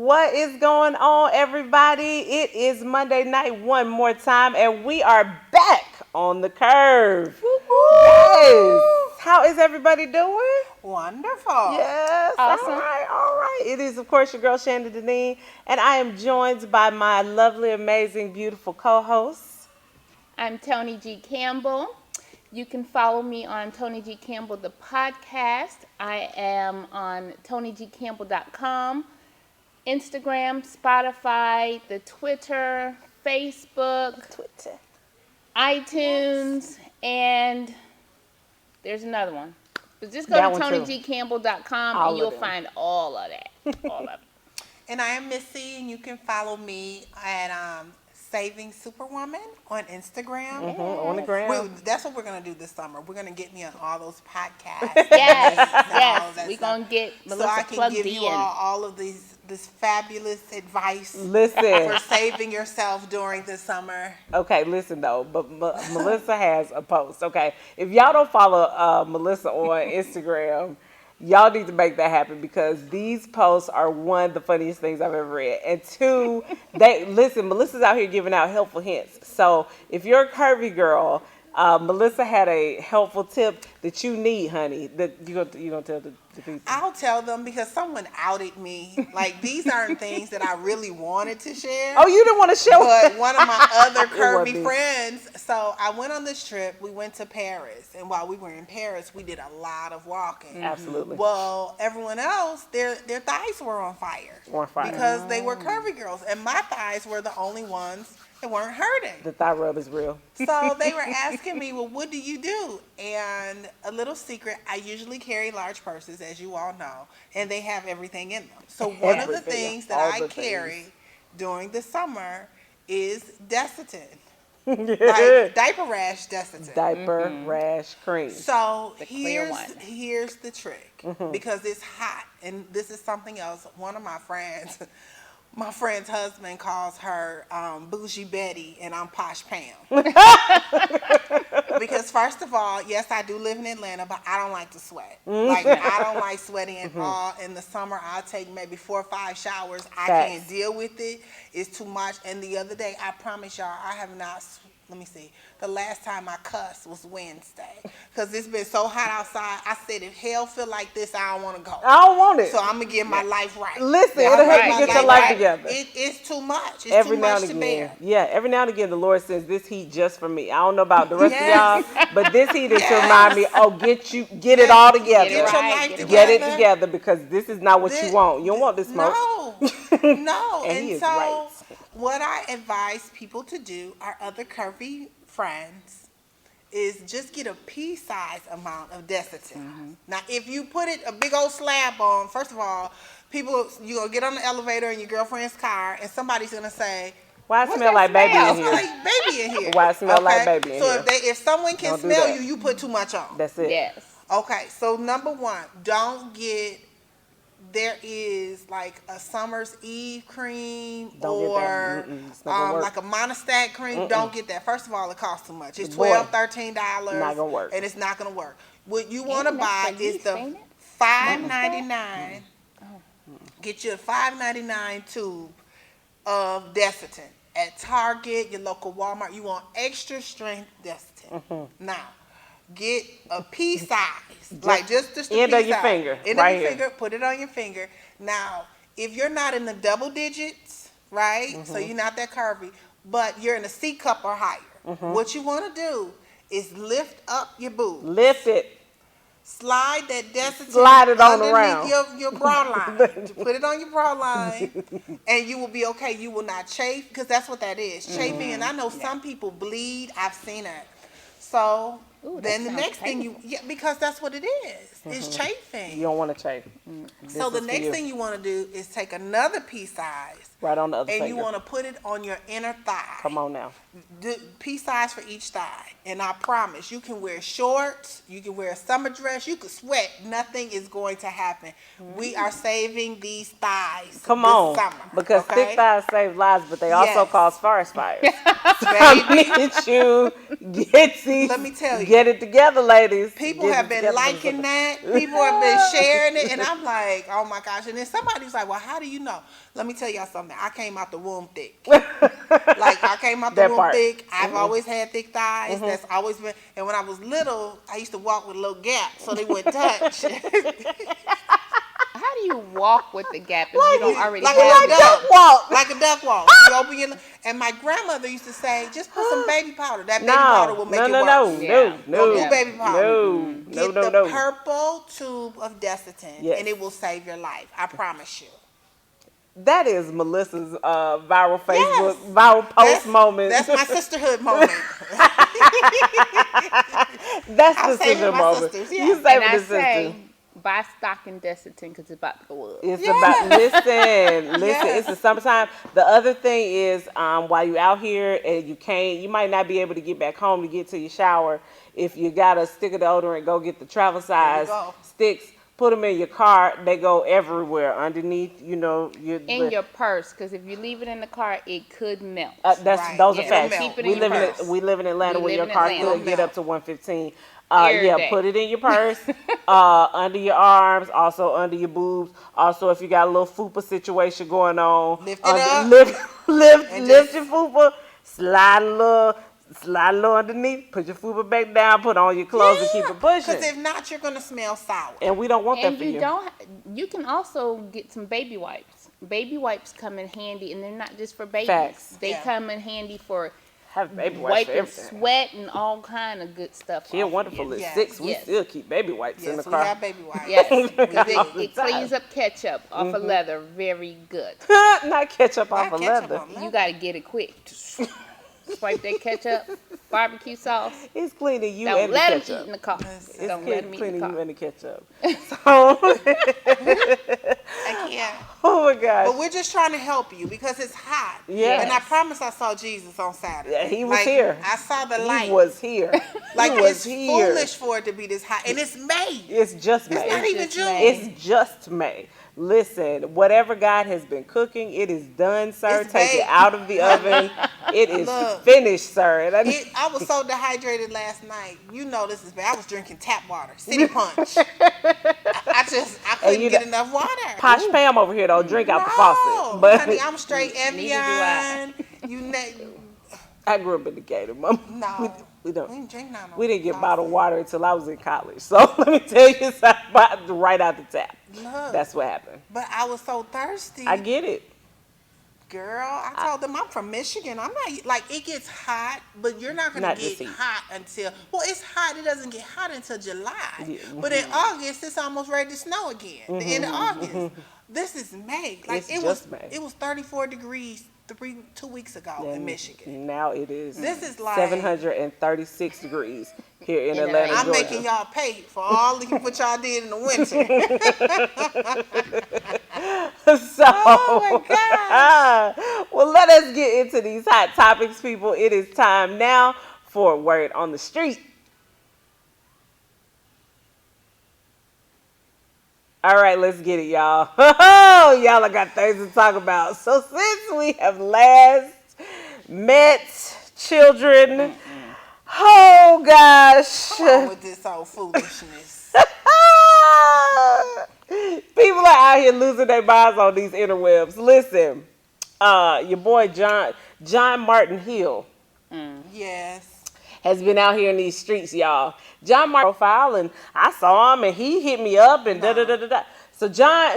What is going on, everybody? It is Monday night one more time, and we are back on the curve. Yes. How is everybody doing? Wonderful. Yes. Awesome. All right. It is, of course, your girl, Shanda Deneen, and I am joined by my lovely, amazing, beautiful co-hosts. I'm Tony G. Campbell. You can follow me on Tony G. Campbell, the podcast. I am on TonyGCampbell.com, Instagram, Spotify, the Twitter, Facebook, iTunes, and there's another one. But just go to TonyGCampbell.com and you'll find all of that. All of it. And I am Missy, and you can follow me at Saving Superwoman on Instagram. On the gram. That's what we're going to do this summer. We're going to get me on all those podcasts. Yes. We're going to get Melissa so I can plugged give you all of this fabulous advice for saving yourself during the summer. Okay, listen though, but Melissa has a post. Okay, if y'all don't follow Melissa on Instagram, y'all need to make that happen because these posts are one of the funniest things I've ever read. And two, Melissa's out here giving out helpful hints. So if you're a curvy girl, Melissa had a helpful tip that you need, honey. That you gonna tell the people. I'll tell them because someone outed me. Like, these aren't things that I really wanted to share. Oh, you didn't want to show But one of my other curvy friends. So I went on this trip. We went to Paris, and while we were in Paris, we did a lot of walking. Absolutely. Well, everyone else, their thighs were on fire. Because they were curvy girls, and my thighs were the only ones that weren't hurting. The thigh rub is real. So they were asking me, well, what do you do? And a little secret, I usually carry large purses, as you all know, and they have everything in them. So one of the things that I carry during the summer is Desitin. Like diaper rash Desitin. Diaper rash cream. So here's the trick, because it's hot, and this is something else. One of my friend's husband calls her Bougie Betty, and I'm Posh Pam. Because first of all, yes, I do live in Atlanta, but I don't like to sweat. Like, I don't like sweating at all. In the summer, I'll take maybe 4 or 5 showers. I can't deal with it. It's too much. And the other day, I promise y'all, I have not. Let me see. The last time I cussed was Wednesday. Because it's been so hot outside. I said, if hell feel like this, I don't want to go. I don't want it. So I'm going to get my life right. Listen, it'll help you get your life together. It's too much. It's every too now much and to again. bear. Yeah, every now and again, the Lord sends this heat just for me. I don't know about the rest of y'all, but this heat is to remind me, get it all together. Get your life together. Get it together, because this is not what you want. You don't want this smoke. No. And he is so right. what I advise people to do, our other curvy friends, is just get a pea-size amount of Desitin. Now, if you put a big old slab on, first of all, you're going to get on the elevator in your girlfriend's car, and somebody's going to say, why it smell like baby in here? Like baby in here. Why it smell like baby in here? So if someone can smell you, you put too much on. That's it. Yes. Okay, so number one, there is like a Summer's Eve cream or like a Monostat cream. Don't get that. First of all, it costs too much. It's $12, $13. Not gonna work. And it's not going to work. What you want to buy is the $5.99. Get you a $5.99 tube of Desitin. At Target, your local Walmart, you want extra strength Desitin. Now, get a pea size, like just the end pea of your size. finger, End right of your here. finger. Put it on your finger. Now, if you're not in the double digits, right? So you're not that curvy, but you're in a C cup or higher. What you want to do is lift up your boob. Lift it. Slide that Desitin Slide it on underneath around. your bra line. Put it on your bra line, and you will be okay. You will not chafe, because that's what that is, chafing. And I know some people bleed. I've seen it. So then the next thing because that's what it is. It's chafing. You don't want to chafe. So the next thing you want to do is take another pea size. Right on the other finger. finger. You want to put it on your inner thigh. Come on now. Pea size for each thigh. And I promise, you can wear shorts, you can wear a summer dress, you can sweat. Nothing is going to happen. We are saving these thighs this summer. Because thick thighs save lives, but they also cause forest fires. Baby. Let me tell you. Get it together, ladies. People Get have it been together. liking that. People have been sharing it. And I'm like, oh my gosh. And then somebody's like, well, how do you know? Let me tell y'all something. I came out the womb thick. Like, I came out the That womb part. thick. I've always had thick thighs. That's always been. And when I was little, I used to walk with a little gap so they wouldn't touch. How do you walk with the gap if you don't already like have a it? duck walk. Like a duck walk. You open your, and my grandmother used to say, just put some baby powder. That baby powder will make it worse. Yeah. Don't do baby powder. Get the No. purple tube of Desitin, Yes. and it will save your life. I promise you. That is Melissa's viral Facebook, Yes. viral post moment. That's my sisterhood moment. That's I'm the saving sister my moment. sisters, yeah. You And saving I the sister. say, buy stock in Desitin because it's about to go up. It's Yes. about listen. Yes. It's the summertime. The other thing is, while you out here and you might not be able to get back home to get to your shower. If you got a stick of deodorant, go get the travel size go. sticks. Put them in your car. They go everywhere underneath. In your purse, because if you leave it in the car, it could melt. Right. Those are Yeah, facts. keep it in your purse. We live in Atlanta We where your live in car Atlanta. could get up to 115. Every Yeah, day. put it in your purse, under your arms, also under your boobs. Also, if you got a little fupa situation going on, Lift it up. lift And your just- fupa, slide a little underneath, put your fupa back down, put on your clothes, and keep it pushing. Because if not, you're going to smell sour. And we don't want that And for you you. don't. You can also get some baby wipes. Baby wipes come in handy, and they're not just for babies. Facts. They Yeah. come in handy for Have baby wipes for wiping everything. sweat and all kind of good stuff. Kid off of Wonderful you. is Yes. 6. We Yes. still keep baby wipes in the Yes, we car. have baby wipes. Yes, 'cause All the it time. cleans up ketchup off of leather very good. Not ketchup off Not of ketchup leather. on leather. You got to get it quick. Swipe that ketchup, barbecue sauce. It's cleaning you Don't and the let ketchup. them eat in the car. It's Don't let them eat in cleaning the you car. and the ketchup. So, I can't. oh my gosh. But we're just trying to help you because it's hot. Yes. And I promise I saw Jesus on Saturday. Yeah, he was Like, here. I saw the light. He was here. Like, he was it's here. foolish for it to be this hot. And it's May. It's just May. It's not even just June. May. It's just May. Listen, whatever God has been cooking, it is done, sir. It's Take it baked. out of the oven. It is Look. finished, sir. And I was so dehydrated last night. You know this is bad. I was drinking tap water, City Punch. I couldn't you get know- enough water. Posh Pam over here don't drink out the No, faucet. But honey, I'm straight Neither do Evian. I. You I grew up in the Gator, Mom. No. We don't. We didn't drink none of We didn't get faucet. bottled water until I was in college. So let me tell you something, right out the tap. Look. That's what happened. But I was so thirsty. I get it. Girl, I told them I'm from Michigan. I'm not, like, it gets hot, but you're not going Not to this get heat. hot until, well, it's hot. It doesn't get hot until July. Yeah. But in August, it's almost ready to snow again. The end of August. This is May. Like, It's it just was May. It was 34 degrees 2 weeks ago in And Michigan. Now it is. This is like- 736 degrees here in In Atlanta, Atlanta. I'm Georgia. making y'all pay for all what y'all did in the winter. So, Oh my gosh. well, let us get into these hot topics, people. It is time now for Word on the Street. All right, let's get it, y'all. Y'all, I got things to talk about. So since we have last met children, oh gosh. Come on with this old foolishness. People are out here losing their minds on these interwebs. Listen, your boy John Martin Hill Yes. has been out here in these streets, y'all. John Martin profile, and I saw him, and he hit me up, and da da da da da. So John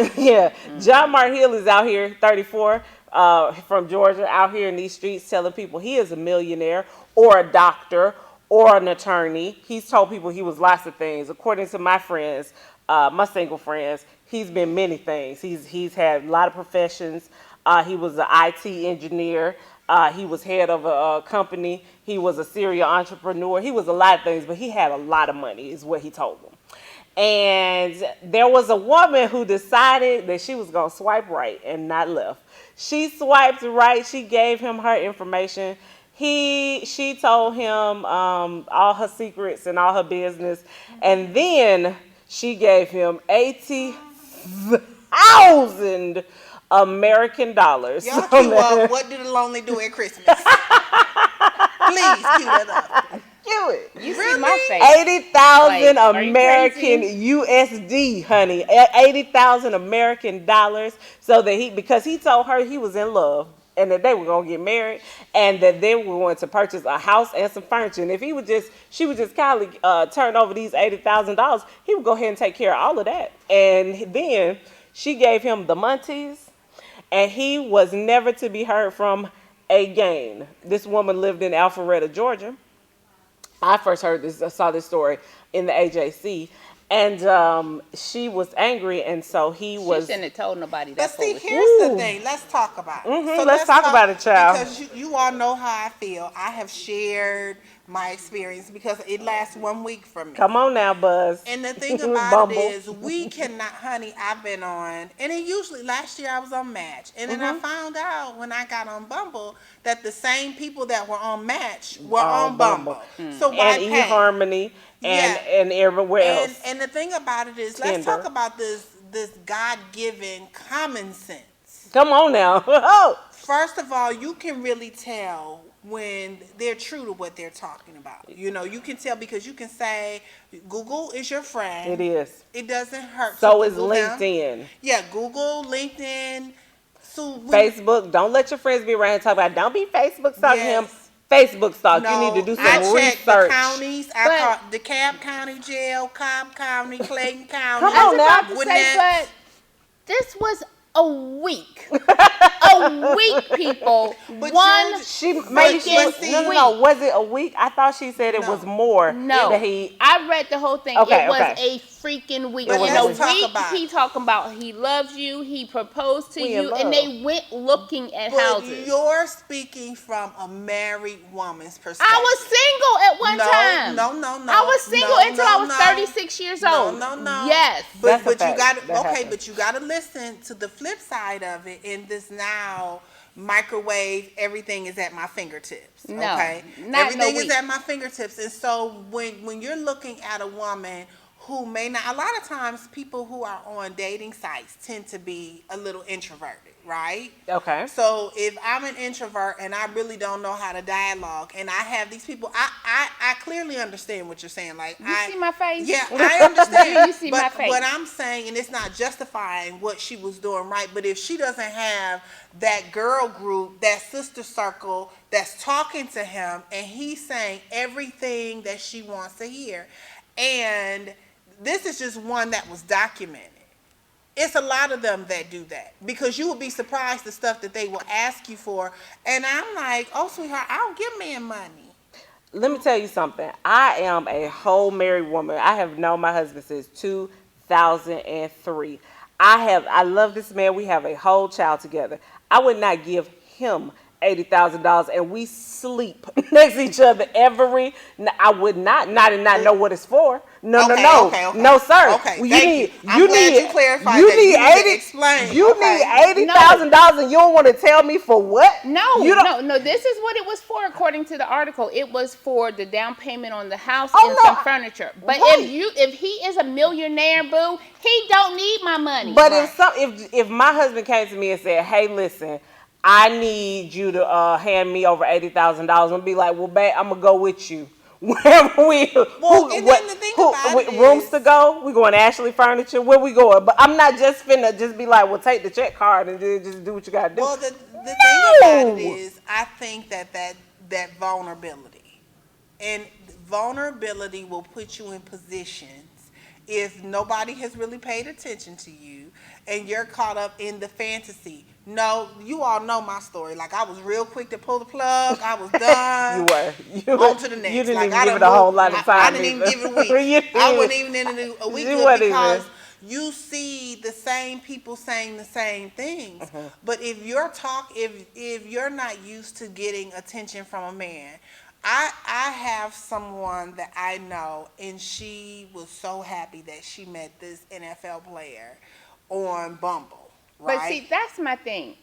Martin Hill is out here, 34, from Georgia, out here in these streets, telling people he is a millionaire or a doctor or an attorney. He's told people he was lots of things. According to my friends, my single friends, he's been many things. He's had a lot of professions. He was an IT engineer. He was head of a company. He was a serial entrepreneur. He was a lot of things, but he had a lot of money, is what he told them. And there was a woman who decided that she was going to swipe right and not left. She swiped right. She gave him her information. She told him all her secrets and all her business. And then she gave him 80,000 American dollars. Y'all cue up. What do the lonely do at Christmas? Please cue that up. it. You see my face. 80,000 Like, are you American crazy? USD, honey. 80,000 American dollars. So that because he told her he was in love and that they were gonna get married and that they were going to purchase a house and some furniture. And if she would just kindly turn over these $80,000, he would go ahead and take care of all of that. And then she gave him the Monties, and he was never to be heard from again. This woman lived in Alpharetta, Georgia. I first saw this story in the AJC, and she was angry, and so he She was. shouldn't have told nobody But that see, foolishness. here's the thing. Let's talk about it. Let's talk about it, child. Because you all know how I feel. I have shared my experience because it lasts 1 week for me. Come on now, Buzz. And the thing about Bumble. it is, we cannot, honey, I've been on, and it usually, last year I was on Match. And then I found out when I got on Bumble that the same people that were on Match were on Bumble. So why and pay? eHarmony Yeah. and everywhere else. And the thing about it is, let's Tinder. talk about this God-given common sense. Come on now. First of all, you can really tell when they're true to what they're talking about. You know, you can tell because you can say, Google is your friend. It is. It doesn't hurt. So to is Google them. LinkedIn. Yeah, Google, LinkedIn. So Facebook. Don't let your friends be around and talk about. Don't be Facebook stalking him. Yes. Facebook stalk. No, You need to do some I checked research. the counties. I But- caught DeKalb County Jail, Cobb County, Clayton County. Come I on was now. about to Gwinnett. say, but this was a week. A week, people. But One you're- She freaking maybe she but see- no. week. Was it a week? I thought she said it No. was more. No, that he. I read the whole thing. Okay, It was okay. a freaking week. But In let's a talk week, about he it. talking about he loves you. He proposed to We in you, love. and they went looking at But houses. you're speaking from a married woman's perspective. I was single at one No, time. no. I was single No, until no, I was no. 36 years old. No. Yes. That's a But you fact. got That okay. happened. But you got to listen to the flip side of it. In this now microwave, everything is at my fingertips. No, Okay, not everything no is week. at my fingertips. And so when you're looking at a woman who may not, a lot of times people who are on dating sites tend to be a little introverted, right? Okay. So if I'm an introvert and I really don't know how to dialogue, and I have these people, I clearly understand what you're saying. Like, You see my face? Yeah, I understand. You see but my face. what I'm saying, and it's not justifying what she was doing right, but if she doesn't have that girl group, that sister circle that's talking to him, and he's saying everything that she wants to hear, and this is just one that was documented. It's a lot of them that do that because you would be surprised the stuff that they will ask you for. And I'm like, oh, sweetheart, I don't give men money. Let me tell you something. I am a whole married woman. I have known my husband since 2003. I love this man. We have a whole child together. I would not give him $80,000 and we sleep next to each other I would not know what it's for. No, Okay. no, sir. Okay, You thank need, you. I'm glad you clarified you that. need You need to 80. explain. You Okay. need $80,000 and you don't want to tell me for what? No, You don't- no. This is what it was for, according to the article. It was for the down payment on the house Oh, and no, some furniture. But right. if he is a millionaire, boo, he don't need my money. But Right. if my husband came to me and said, "Hey, listen, I need you to hand me over $80,000," I'm be like, "Well, babe, I'm gonna go with you." Wherever we, and then the thing about it rooms is- to go? We going to Ashley Furniture? Where we going? But I'm not just finna just be like, "Well, take the check card and then just do what you gotta do." Well, the thing about it is, I think that vulnerability, and vulnerability will put you in positions if nobody has really paid attention to you and you're caught up in the fantasy. No, you all know my story. Like, I was real quick to pull the plug. I was done. You were. On to the next. You didn't Like, even I give it done a whole moved- lot of time. I didn't even give it a week. You I didn't wasn't even in a week You good wasn't because even. you see the same people saying the same things. Uh-huh. But if you're not used to getting attention from a man, I have someone that I know, and she was so happy that she met this NFL player on Bumble. Right? But see, that's my thing.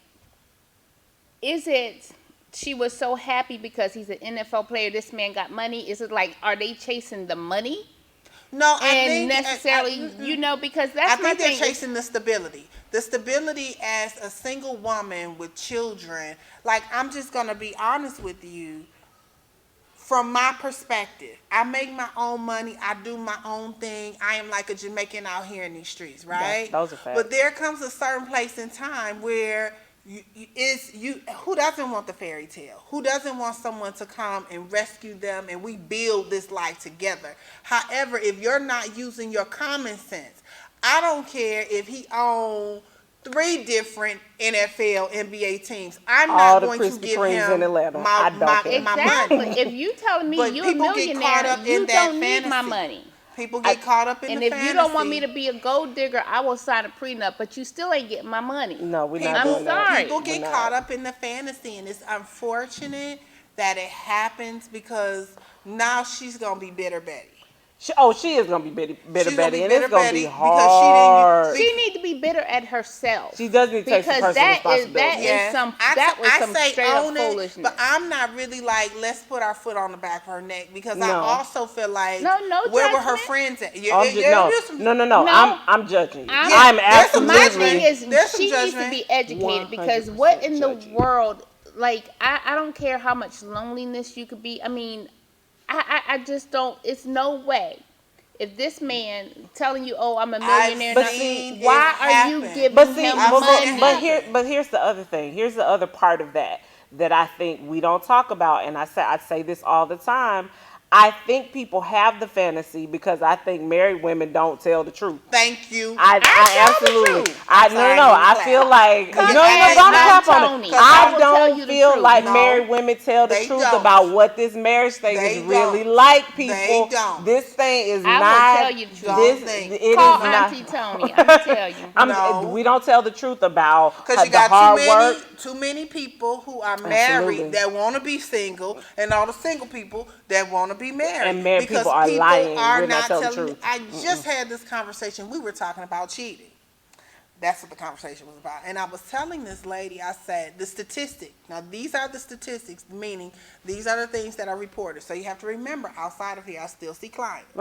Is it she was so happy because he's an NFL player, this man got money? Is it like, are they chasing the money? no, I And think necessarily, because that's I my think they're thing. chasing the stability. The stability as a single woman with children. Like, I'm just gonna be honest with you. from my perspective, I make my own money. I do my own thing. I am like a Jamaican out here in these streets, right? Those are facts. But there comes a certain place in time where who doesn't want the fairy tale? Who doesn't want someone to come and rescue them and we build this life together? However, if you're not using your common sense, I don't care if he owns 3 different NFL, NBA teams. I'm not going to give him my money. If you telling me you're a millionaire, you don't need my money. People get caught up in the fantasy. And if you don't want me to be a gold digger, I will sign a prenup, but you still ain't getting my money. No, we're not doing that. I'm sorry. People get caught up in the fantasy, and it's unfortunate that it happens because now she's going to be bitter Betty. She is gonna be bitter Betty, and it's gonna be hard. She need to be bitter at herself. She does need to take some personal responsibility. That was some straight up foolishness. But I'm not really like, let's put our foot on the back of her neck because I also feel like, where were her friends at? No. I'm judging you. I'm absolutely. My thing is, she needs to be educated because what in the world? Like, I don't care how much loneliness you could be. I mean, I just don't. It's no way. If this man telling you, "Oh, I'm a millionaire," why are you giving him money? But here's the other thing. Here's the other part of that I think we don't talk about, and I say this all the time. I think people have the fantasy because I think married women don't tell the truth. Thank you. I absolutely. I feel like I don't feel like married women tell the truth about what this marriage thing is really like. People, this thing is not. I will tell you the truth. Call Auntie Tony. I'm gonna tell you. We don't tell the truth about because you got too many people who are married that want to be single, and all the single people that want to be married. And married people are lying. We're not telling the truth. I just had this conversation. We were talking about cheating. That's what the conversation was about. And I was telling this lady, I said, the statistic. Now, these are the statistics, meaning these are the things that are reported. So you have to remember, outside of here, I still see clients.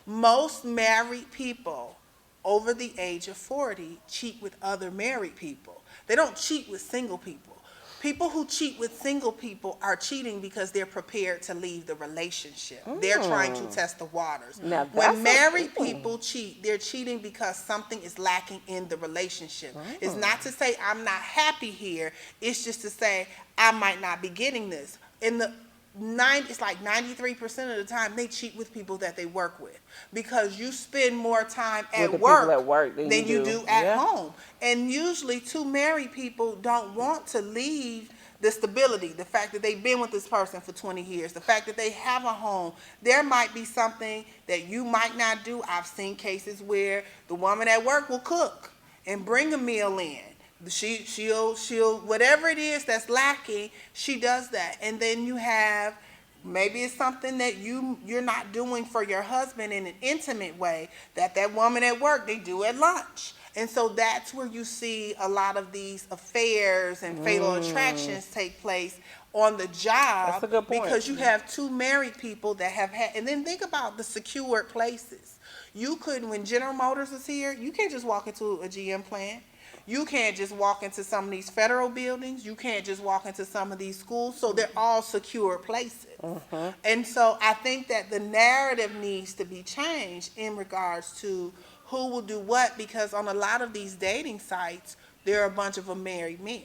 Most married people over the age of 40 cheat with other married people. They don't cheat with single people. People who cheat with single people are cheating because they're prepared to leave the relationship. They're trying to test the waters. When married people cheat, they're cheating because something is lacking in the relationship. It's not to say I'm not happy here. It's just to say I might not be getting this. It's like 93% of the time they cheat with people that they work with because you spend more time at work than you do at home. And usually 2 married people don't want to leave the stability, the fact that they've been with this person for 20 years, the fact that they have a home. There might be something that you might not do. I've seen cases where the woman at work will cook and bring a meal in. She'll whatever it is that's lacking, she does that. And then you have maybe it's something that you're not doing for your husband in an intimate way that woman at work they do at lunch. And so that's where you see a lot of these affairs and fatal attractions take place on the job. That's a good point. Because you have 2 married people that have had, and then think about the secured places. You couldn't, when General Motors is here, you can't just walk into a GM plant. You can't just walk into some of these federal buildings. You can't just walk into some of these schools. So they're all secure places. And so I think that the narrative needs to be changed in regards to who will do what, because on a lot of these dating sites, there are a bunch of them married men.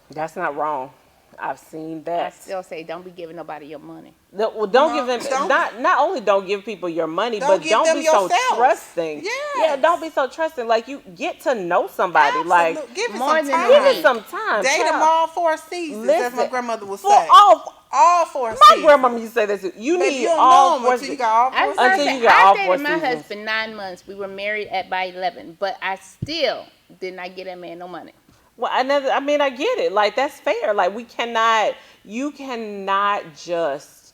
That's not wrong. I've seen that. I still say don't be giving nobody your money. Well, don't give them. Not only don't give people your money, but don't be so trusting. Yeah, don't be so trusting. Like you get to know somebody. Absolutely. Like give it some time. Date them all 4 seasons. As my grandmother would say. All 4 seasons. My grandmama used to say this. You need all 4 seasons. Until you got all 4 seasons. I dated my husband 9 months. We were married by 11, but I still did not get that man no money. Well, I get it. Like, that's fair. Like, you cannot just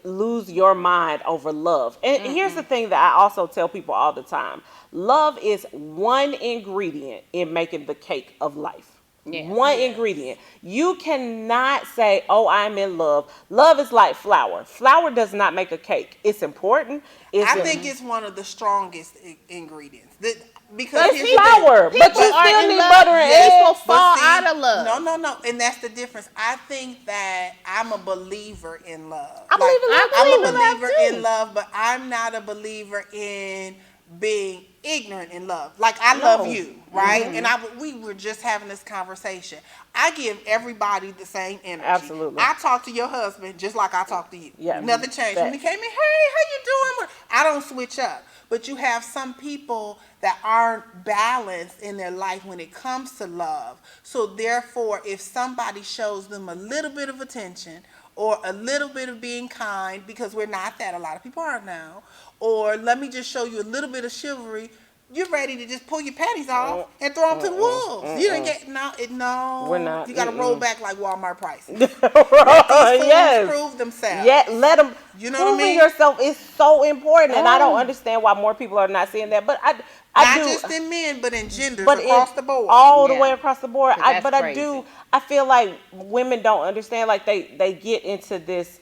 lose your mind over love. And here's the thing that I also tell people all the time. Love is one ingredient in making the cake of life. Yeah. One ingredient. You cannot say, "Oh, I'm in love." Love is like flour. Flour does not make a cake. It's important. I think it's one of the strongest ingredients. Because it's here's the thing. flour, but People you are still in need love. butter and People eggs. fall see, out of love. No, and that's the difference. I think that I'm a believer in love. I believe in love. I'm a believe in love, believer too. in love, but I'm not a believer in being ignorant in love. Like I love you, right? And we were just having this conversation. I give everybody the same energy. Absolutely. I talk to your husband just like I talk to you. Yeah. Nothing changed. When he came in, hey, how you doing? I don't switch up. But you have some people that aren't balanced in their life when it comes to love. So therefore, if somebody shows them a little bit of attention or a little bit of being kind, because we're not that, a lot of people aren't now, or let me just show you a little bit of chivalry, you're ready to just pull your panties off and throw them to the wolves. You didn't get no. We're not. You got to roll back like Walmart prices. Yes. Prove themselves. Yeah, let them. You know what I proving mean? yourself is so important, and I don't understand why more people are not seeing that. But I Not do. just in men, but in genders But across the board. all the Yeah. way across the board. That's But I crazy. do. I feel like women don't understand. Like they get into this.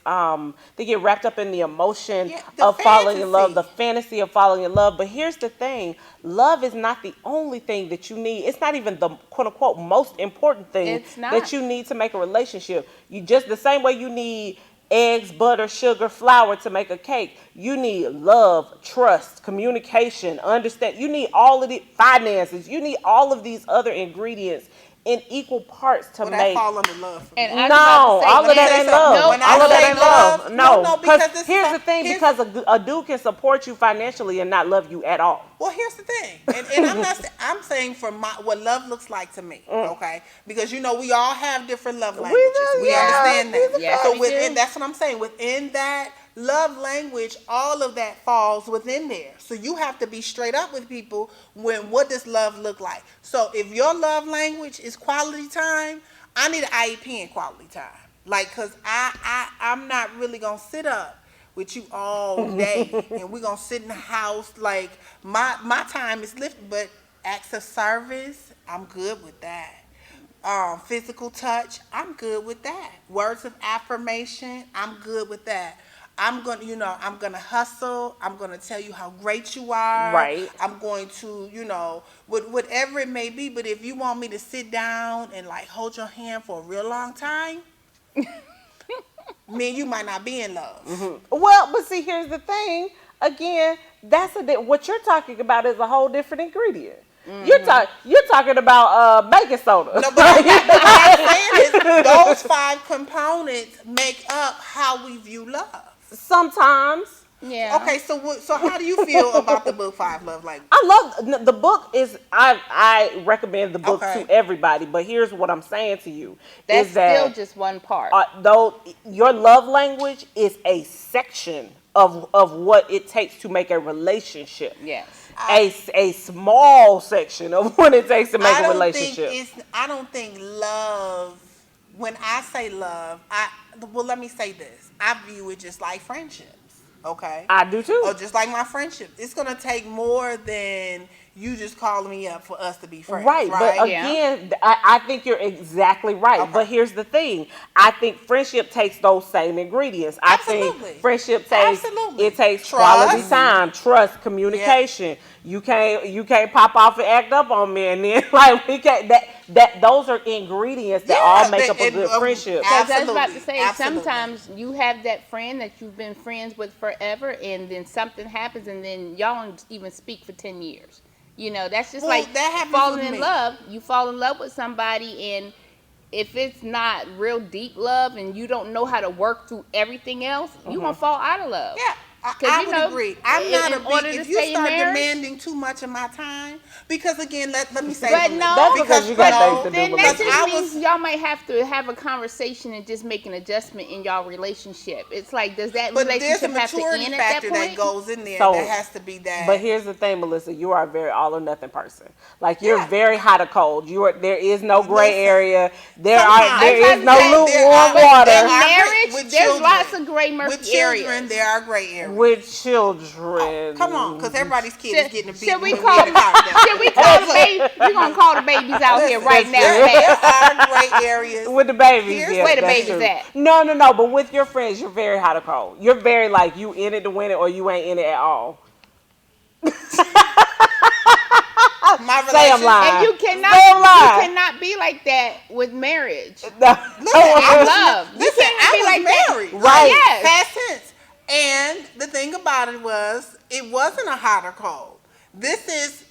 They get wrapped up in the emotion the of falling in love, the fantasy. fantasy of falling in love. But here's the thing: love is not the only thing that you need. It's not even the quote unquote most important thing It's not. that you need to make a relationship. You just the same way you need eggs, butter, sugar, flour to make a cake. You need love, trust, communication, understand. You need all of the finances. You need all of these other ingredients in equal parts to Well, that make. fall under love for me. And I was No, about to say, all of that ain't love. When I All of that say ain't love. love, No, no, because because it's here's not- the thing: here's- because a dude can support you financially and not love you at all. Well, here's the thing, and I'm not. I'm saying for what love looks like to me, okay? Because we all have different love languages. do, We yeah. understand that. Yes, So we within do. that's what I'm saying. Within that love language, all of that falls within there. So you have to be straight up with people when what does love look like. So if your love language is quality time, I need an IEP in quality time. Like, cause I'm not really gonna sit up with you all day and we're gonna sit in the house. Like my time is lifted, but acts of service, I'm good with that. Physical touch, I'm good with that. Words of affirmation, I'm good with that. I'm gonna hustle. I'm gonna tell you how great you are. Right. I'm going to, whatever it may be. But if you want me to sit down and like hold your hand for a real long time, me and you might not be in love. Well, but see, here's the thing. Again, what you're talking about is a whole different ingredient. You're talking about baking soda. No, but what I'm saying is those 5 components make up how we view love. Sometimes. Yeah. Okay, so how do you feel about the book 5 Love Languages? I love the book. I recommend the book Okay. to everybody. But here's what I'm saying to you: That's is that still just one part. though your love language is a section of what it takes to make a relationship. Yes. A small section of what it takes to make a relationship. I don't think love. When I say love, let me say this. I view it just like friendships. Okay. I do too. Or just like my friendship. It's gonna take more than you just calling me up for us to be friends. Right, but Yeah. again, I think you're exactly right. Okay. But here's the thing: I think friendship takes those same ingredients. I Absolutely. think friendship takes Absolutely. it takes Trust. quality time, trust, communication. You can't pop off and act up on me, and then like we can't. Those are ingredients that all make up a good friendship. Because I was about to Absolutely. say, Absolutely. sometimes you have that friend that you've been friends with forever, and then something happens, and then y'all don't even speak for 10 years. That's just Well, like that happens falling with in me. love. You fall in love with somebody, and if it's not real deep love, and you don't know how to work through everything else, you're going to fall out of love. Yeah, 'Cause, I you would know, agree. I'm in not a order big. to If you stay in start marriage- demanding too much of my time, because again, let me say, But this. no, That's because you got things to do, then that Melissa. just I means was- y'all might have to have a conversation and just make an adjustment in y'all relationship. It's like, does that But there's a relationship have to maturity end at that factor point? that goes in there. So- that has to be that. But here's the thing, Melissa, you are a very all or nothing person. Like you're Yeah. very hot or cold. There is no gray Listen, area. There sometimes- is I was no about to say, there lukewarm are- water. there are marriage, with there's children. lots of gray murky With children, areas. there are gray areas. married. With children. Come on, because everybody's kid is getting a beat. Should we call the baby? We're gonna call the babies out here right now. There are gray areas. With the babies, Here's yeah, where the that's babies true. at. No. But with your friends, you're very hot or cold. You're very like you in it to win it, or you ain't in it at all. My Say I'm lying. And you cannot be like that with marriage. No. Love. You Listen, can't be I like was that. married. Right. Yes. Past tense. And the thing about it was, it wasn't a hot or cold. This is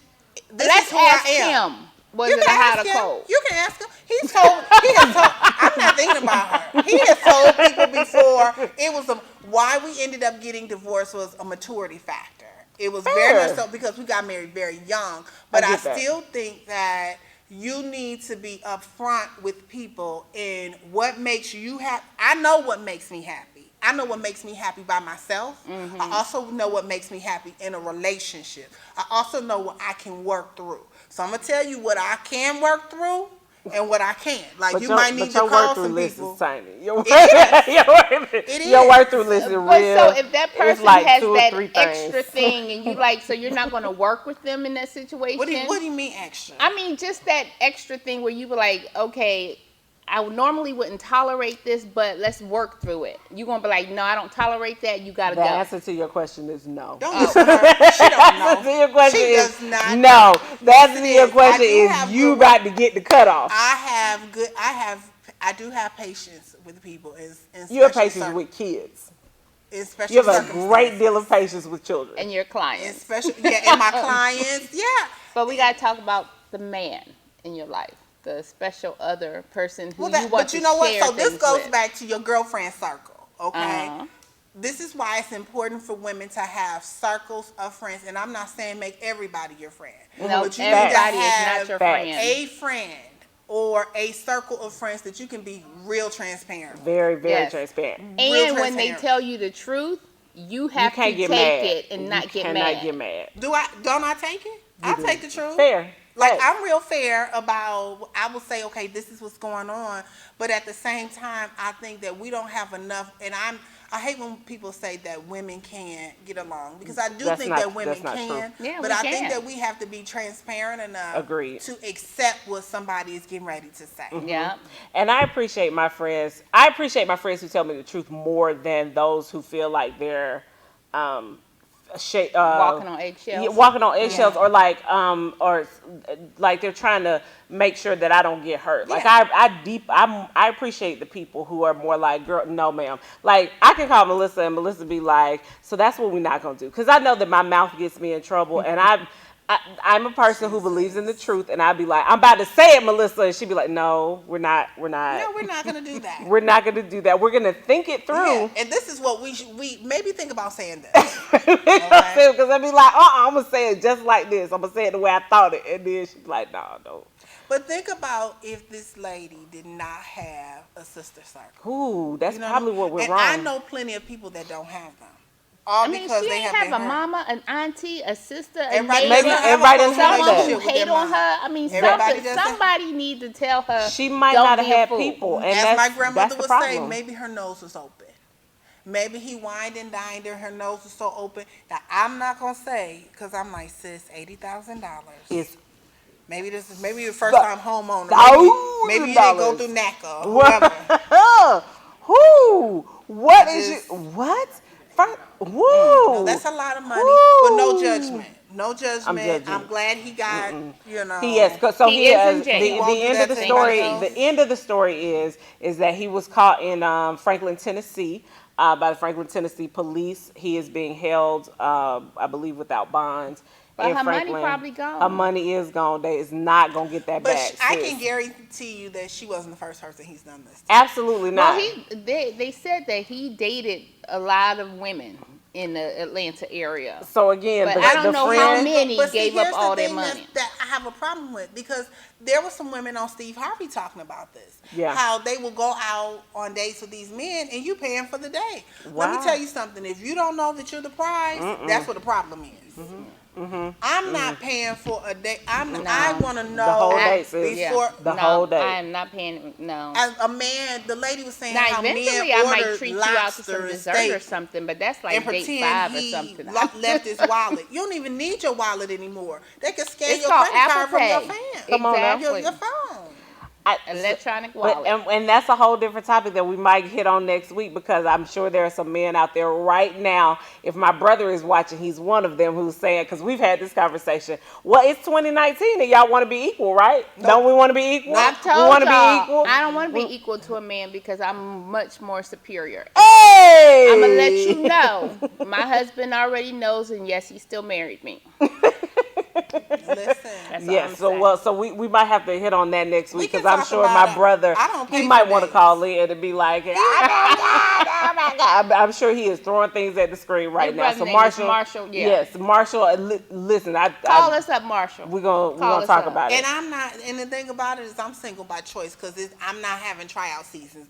Let's who ask I am. him. Was You it a can hot ask or him. cold? You can ask him. He has told, I'm not thinking about her. He has told people before, it was why we ended up getting divorced was a maturity factor. It was very much so because we got married very young. But I still think that you need to be upfront with people in what makes you happy. I know what makes me happy. I know what makes me happy by myself. Mm-hmm. I also know what makes me happy in a relationship. I also know what I can work through. So I'm going to tell you what I can work through and what I can't. Like, but you might need to call some people. Your work through list is real. But so if that person like has 2 or that 3 extra things. thing and you like, so you're not going to work with them in that situation? What do you mean extra? I mean, just that extra thing where you were like, okay, I normally wouldn't tolerate this, but let's work through it. You're going to be like, no, I don't tolerate that. You got to go. The answer to your question is no. Don't listen to her. She don't know. To your question she is does not no. know. The answer to your question is you about to get the cutoff. I do have patience with people. You have patience with kids. In special you have a great deal of patience with children. And your clients. And my clients, yeah. But we got to talk about the man in your life. The special other person who you want to share. But you know what? So this goes with. back to your girlfriend circle, okay? Uh-huh. This is why it's important for women to have circles of friends. And I'm not saying make everybody your friend. No, but you everybody need to have is not your friend. A friend or a circle of friends that you can be real transparent with. Very, very transparent. And when they tell you the truth, you have to take it and not get mad. You cannot get mad. Don't I take it? I take the truth. Fair. Like, I'm real fair about, I will say, okay, this is what's going on. But at the same time, I think that we don't have enough. And I hate when people say that women can't get along. Because I do think that women can. Yeah, but I think that we have to be transparent enough to accept what somebody is getting ready to say. Mm-hmm. Yeah. And I appreciate my friends. I appreciate my friends who tell me the truth more than those who feel like they're walking on eggshells. Yeah, walking on eggshells, or like they're trying to make sure that I don't get hurt. Like I appreciate the people who are more like, girl, no ma'am. Like I can call Melissa and Melissa be like, so that's what we're not gonna do, because I know that my mouth gets me in trouble, and I'm a person who believes in the truth, and I'd be like, I'm about to say it, Melissa, and she'd be like, no, we're not. No, we're not going to do that. We're not going to do that. We're going to think it through. Yeah, and this is what we maybe think about saying this. Because I'd be like, I'm going to say it just like this. I'm going to say it the way I thought it. And then she'd be like, no, don't. But think about if this lady did not have a sister circle. Ooh, that's probably what we're wrong. And I know plenty of people that don't have them. I mean, she ain't have a mama, an auntie, a sister, a neighbor, someone who hate on her. I mean, somebody need to tell her she might not have had people. And as my grandmother would say, maybe her nose was open. Maybe he whined and dined her. Her nose was so open. Now, I'm not going to say, because I'm like, sis, $80,000. Maybe your first time homeowner. Maybe you didn't go through NACA or whatever. What is you? What? Woo! No, that's a lot of money, but no judgment. No judgment. I'm glad he got, He is. So he is. The end of the story. The end of the story is that he was caught in Franklin, Tennessee, by the Franklin, Tennessee police. He is being held, I believe, without bonds. But her money probably gone. Her money is gone. They is not gonna get that back. But I can guarantee you that she wasn't the first person he's done this to. Absolutely not. Well, they said that he dated a lot of women in the Atlanta area. So again, but I don't know how many gave up all their money. That I have a problem with, because there were some women on Steve Harvey talking about this. Yeah. How they will go out on dates with these men and you paying for the day. Wow. Let me tell you something. If you don't know that you're the prize, that's what the problem is. I'm not paying for a date. No. I want to know The whole date, sis. before. The whole day. I am not paying. No. As a man, the lady was saying Now, how eventually, men I might order treat you out to some lobster and dessert or steak something, but that's and like date pretend 5 or he something. left his wallet. You don't even need your wallet anymore. They can scan It's your called credit card Apple from your Pay. phone. Come on now. Exactly. Your phone. Electronic But wallet. and that's a whole different topic that we might hit on next week, because I'm sure there are some men out there right now. If my brother is watching, he's one of them who's saying, because we've had this conversation. Well, it's 2019 and y'all want to be equal, right? Don't we want to be equal? I've told we want to y'all, be equal. I don't want to be equal to a man because I'm much more superior. Hey! I'm gonna let you know. My husband already knows, and yes, he still married me. Listen. That's all Yes, I'm so saying. so we might have to hit on that next We week, can because I'm talk sure about my it. brother, I don't he pay might for want to dates. call in and be like, oh my God. I'm sure he is throwing things at the screen right Your now. brother's So name is Marshall, Marshall, yeah. yes, Marshall, listen, Call us up, Marshall. we're gonna Call us talk up. about it. And I'm not. And the thing about it is, I'm single by choice because I'm not having tryout seasons.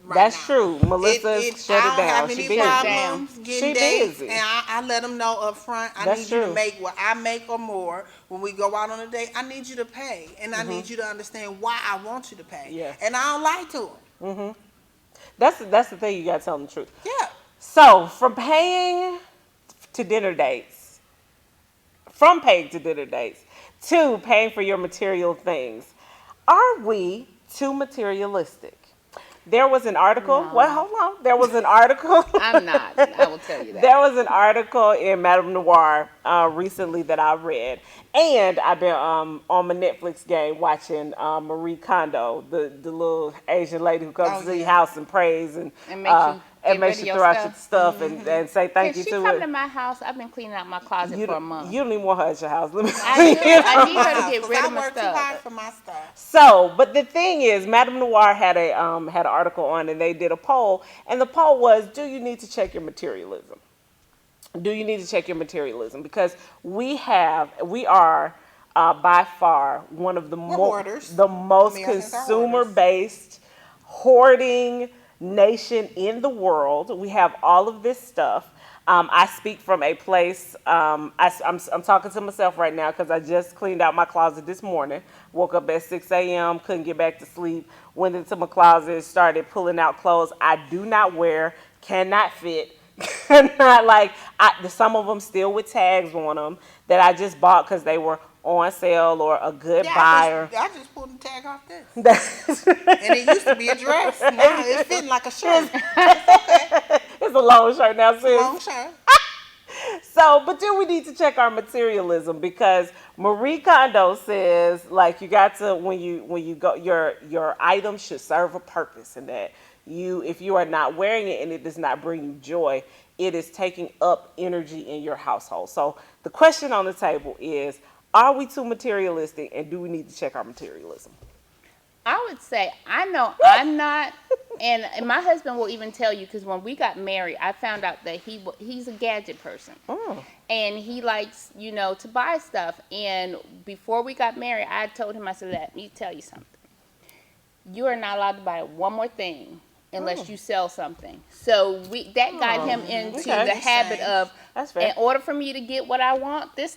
Right That's now. true. Melissa shut I it don't down. have She any busy. problems getting She dates, busy. and I let them know up front. I That's need you true. to make what I make or more when we go out on a date. I need you to pay, and I need you to understand why I want you to pay. Yes. And I don't lie to them. That's the thing, you gotta tell them the truth. Yeah. So from paying to dinner dates, from paying to dinner dates, to paying for your material things, are we too materialistic? There was an article. No. Well, hold on. There was an article. I'm not. I will tell you that. There was an article in Madame Noir recently that I read, and I've been on my Netflix game watching Marie Kondo, the little Asian lady who comes to the yeah. house and prays and And makes you get makes rid you of throw your out your stuff and say thank Can you she to come it. to my house? I've been cleaning out my closet You for a don't, month. you don't even want her at your house. Let me I do. I need her to get 'Cause rid I of my work too hard stuff. for my stuff. So, but the thing is, Madame Noir had an article on, and they did a poll, and the poll was, do you need to check your materialism? Do you need to check your materialism? Because we are by far one of the hoarders. the most Americans are consumer-based hoarding nation in the world. We have all of this stuff. I speak from a place. I'm talking to myself right now because I just cleaned out my closet this morning. Woke up at 6 a.m. Couldn't get back to sleep. Went into my closet, started pulling out clothes I do not wear, cannot fit. Not like some of them still with tags on them that I just bought because they were on sale or a good Yeah, buyer. I just pulled the tag off this. That's- And it used to be a dress. Now it's fitting like a shirt. It's a long shirt now, sis. Long shirt. So, but do we need to check our materialism? Because Marie Kondo says, like, you got to when you go, your item should serve a purpose, and that if you are not wearing it and it does not bring you joy, it is taking up energy in your household. So the question on the table is, are we too materialistic, and do we need to check our materialism? I would say I know I'm not, and my husband will even tell you because when we got married, I found out that he's a gadget person, and he likes to buy stuff. And before we got married, I told him, I said, let me tell you something. You are not allowed to buy one more thing unless you sell something. So that got him into Okay. the habit of, That's fair. in order for me to get what I want this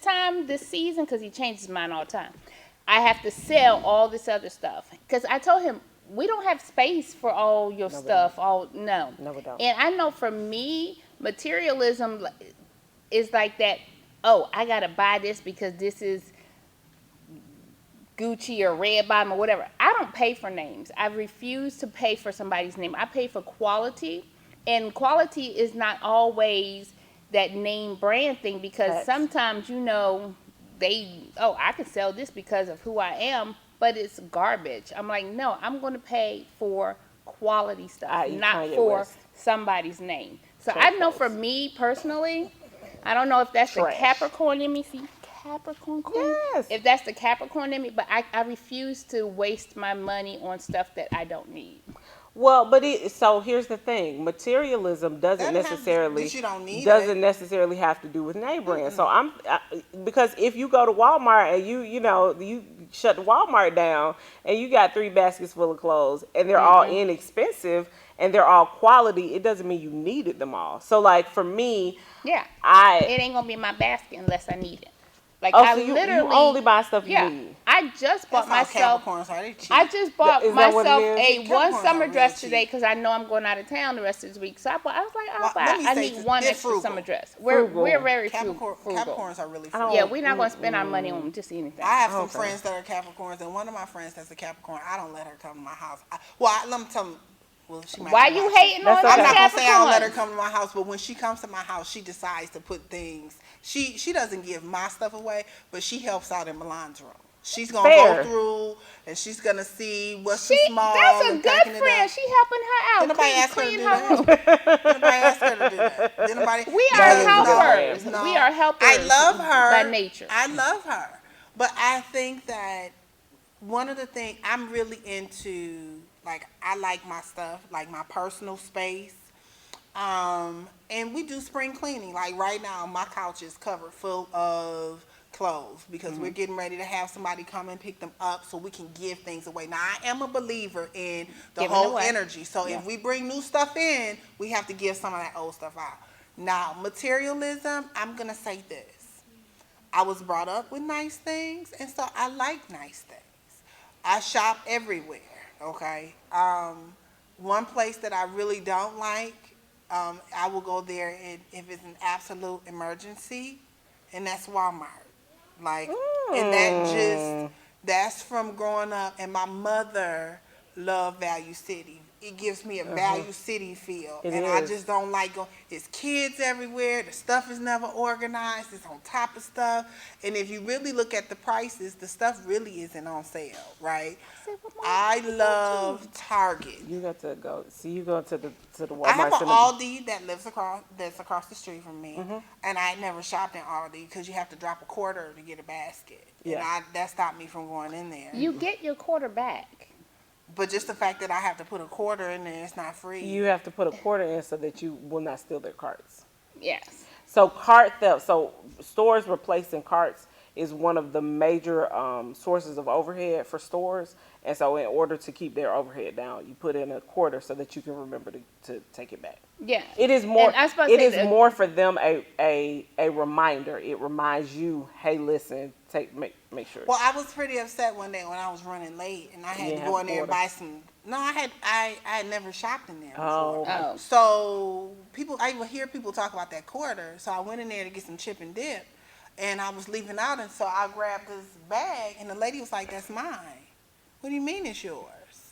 season, because he changes his mind all the time, I have to sell all this other stuff. Because I told him, we don't have space for all your stuff. No, we don't. And I know for me, materialism is like that, oh, I got to buy this because this is Gucci or Red Bottom or whatever. I don't pay for names. I refuse to pay for somebody's name. I pay for quality, and quality is not always that name brand thing, because Facts. sometimes I can sell this because of who I am, but it's garbage. I'm like, no, I'm going to pay for quality stuff, I.e. not Kanye for West. somebody's name. So Trade I know clothes. for me personally, I don't know if that's the Trash. Capricorn in me. See, Capricorn queen? Yes. If that's the Capricorn in me, but I refuse to waste my money on stuff that I don't need. Well, but so here's the thing: materialism doesn't That necessarily that you don't need doesn't necessarily have to do with name brand. So because if you go to Walmart and you shut the Walmart down and you got 3 baskets full of clothes and they're all inexpensive and they're all quality, it doesn't mean you needed them all. So like for me, Yeah. I It ain't gonna be in my basket unless I need it. Like oh, I so you literally only buy stuff you yeah. need. I just bought That's myself. how Capricorns are. They cheap. I just bought Is that what it myself is? a one Capricorns summer are dress real today cheap. because I know I'm going out of town the rest of this week. So I was like, I'll Well, buy. let me I say need this, one they're extra frugal. summer dress. Frugal. We're very Capricorn, frugal. Capricorns are really I don't- frugal. Yeah, we're not going to spend our money on just anything. I have some Okay. friends that are Capricorns, and one of my friends that's a Capricorn. I don't let her come to my house. Let me tell you. Well, she might Why be you watching. hating That's on okay. the I'm not gonna say I don't let her Capricorns? come to my house, but when she comes to my house, she decides to put things. She doesn't give my stuff away, but she helps out in Milan's room. She's gonna Fair. go through and she's gonna see what's She, too small. that's a and good packing it friend. up. She helping her out. Did nobody ask her to clean do her room. that? Did nobody ask her to do that? Did nobody? We are That is a good helpers. plan. No. We are helpers. I love her by nature. I love her, but I think that one of the things I'm really into, like I like my stuff, like my personal space. And we do spring cleaning. Like right now, my couch is covered full of clothes because we're getting ready to have somebody come and pick them up so we can give things away. Now, I am a believer in the Giving whole away. energy. So Yeah. if we bring new stuff in, we have to give some of that old stuff out. Now, materialism, I'm going to say this. I was brought up with nice things, and so I like nice things. I shop everywhere, okay? One place that I really don't like, I will go there if it's an absolute emergency, and that's Walmart. Like, and that's from growing up, and my mother loved Value City. It gives me a Value City feel, It and I is. just don't like going. It's kids everywhere. The stuff is never organized. It's on top of stuff, and if you really look at the prices, the stuff really isn't on sale, right? I love Target. You got to go. See, you go to the Walmart. I have an Center. Aldi that's across the street from me, and I never shopped in Aldi because you have to drop a quarter to get a basket, Yeah. and that stopped me from going in there. You get your quarter back. But just the fact that I have to put a quarter in there, it's not free. You have to put a quarter in so that you will not steal their carts. Yes. So cart theft. So stores replacing carts is one of the major sources of overhead for stores. And so in order to keep their overhead down, you put in a quarter so that you can remember to take it back. Yeah. It is more. And I was supposed to It say is that- more for them a reminder. It reminds you, hey, listen, make sure. Well, I was pretty upset one day when I was running late, and I had You to have go to in there and order. buy some. No, I had never shopped in there before. Oh. Oh. So I would hear people talk about that quarter. So I went in there to get some chip and dip, and I was leaving out, and so I grabbed this bag, and the lady was like, "That's mine." What do you mean it's yours?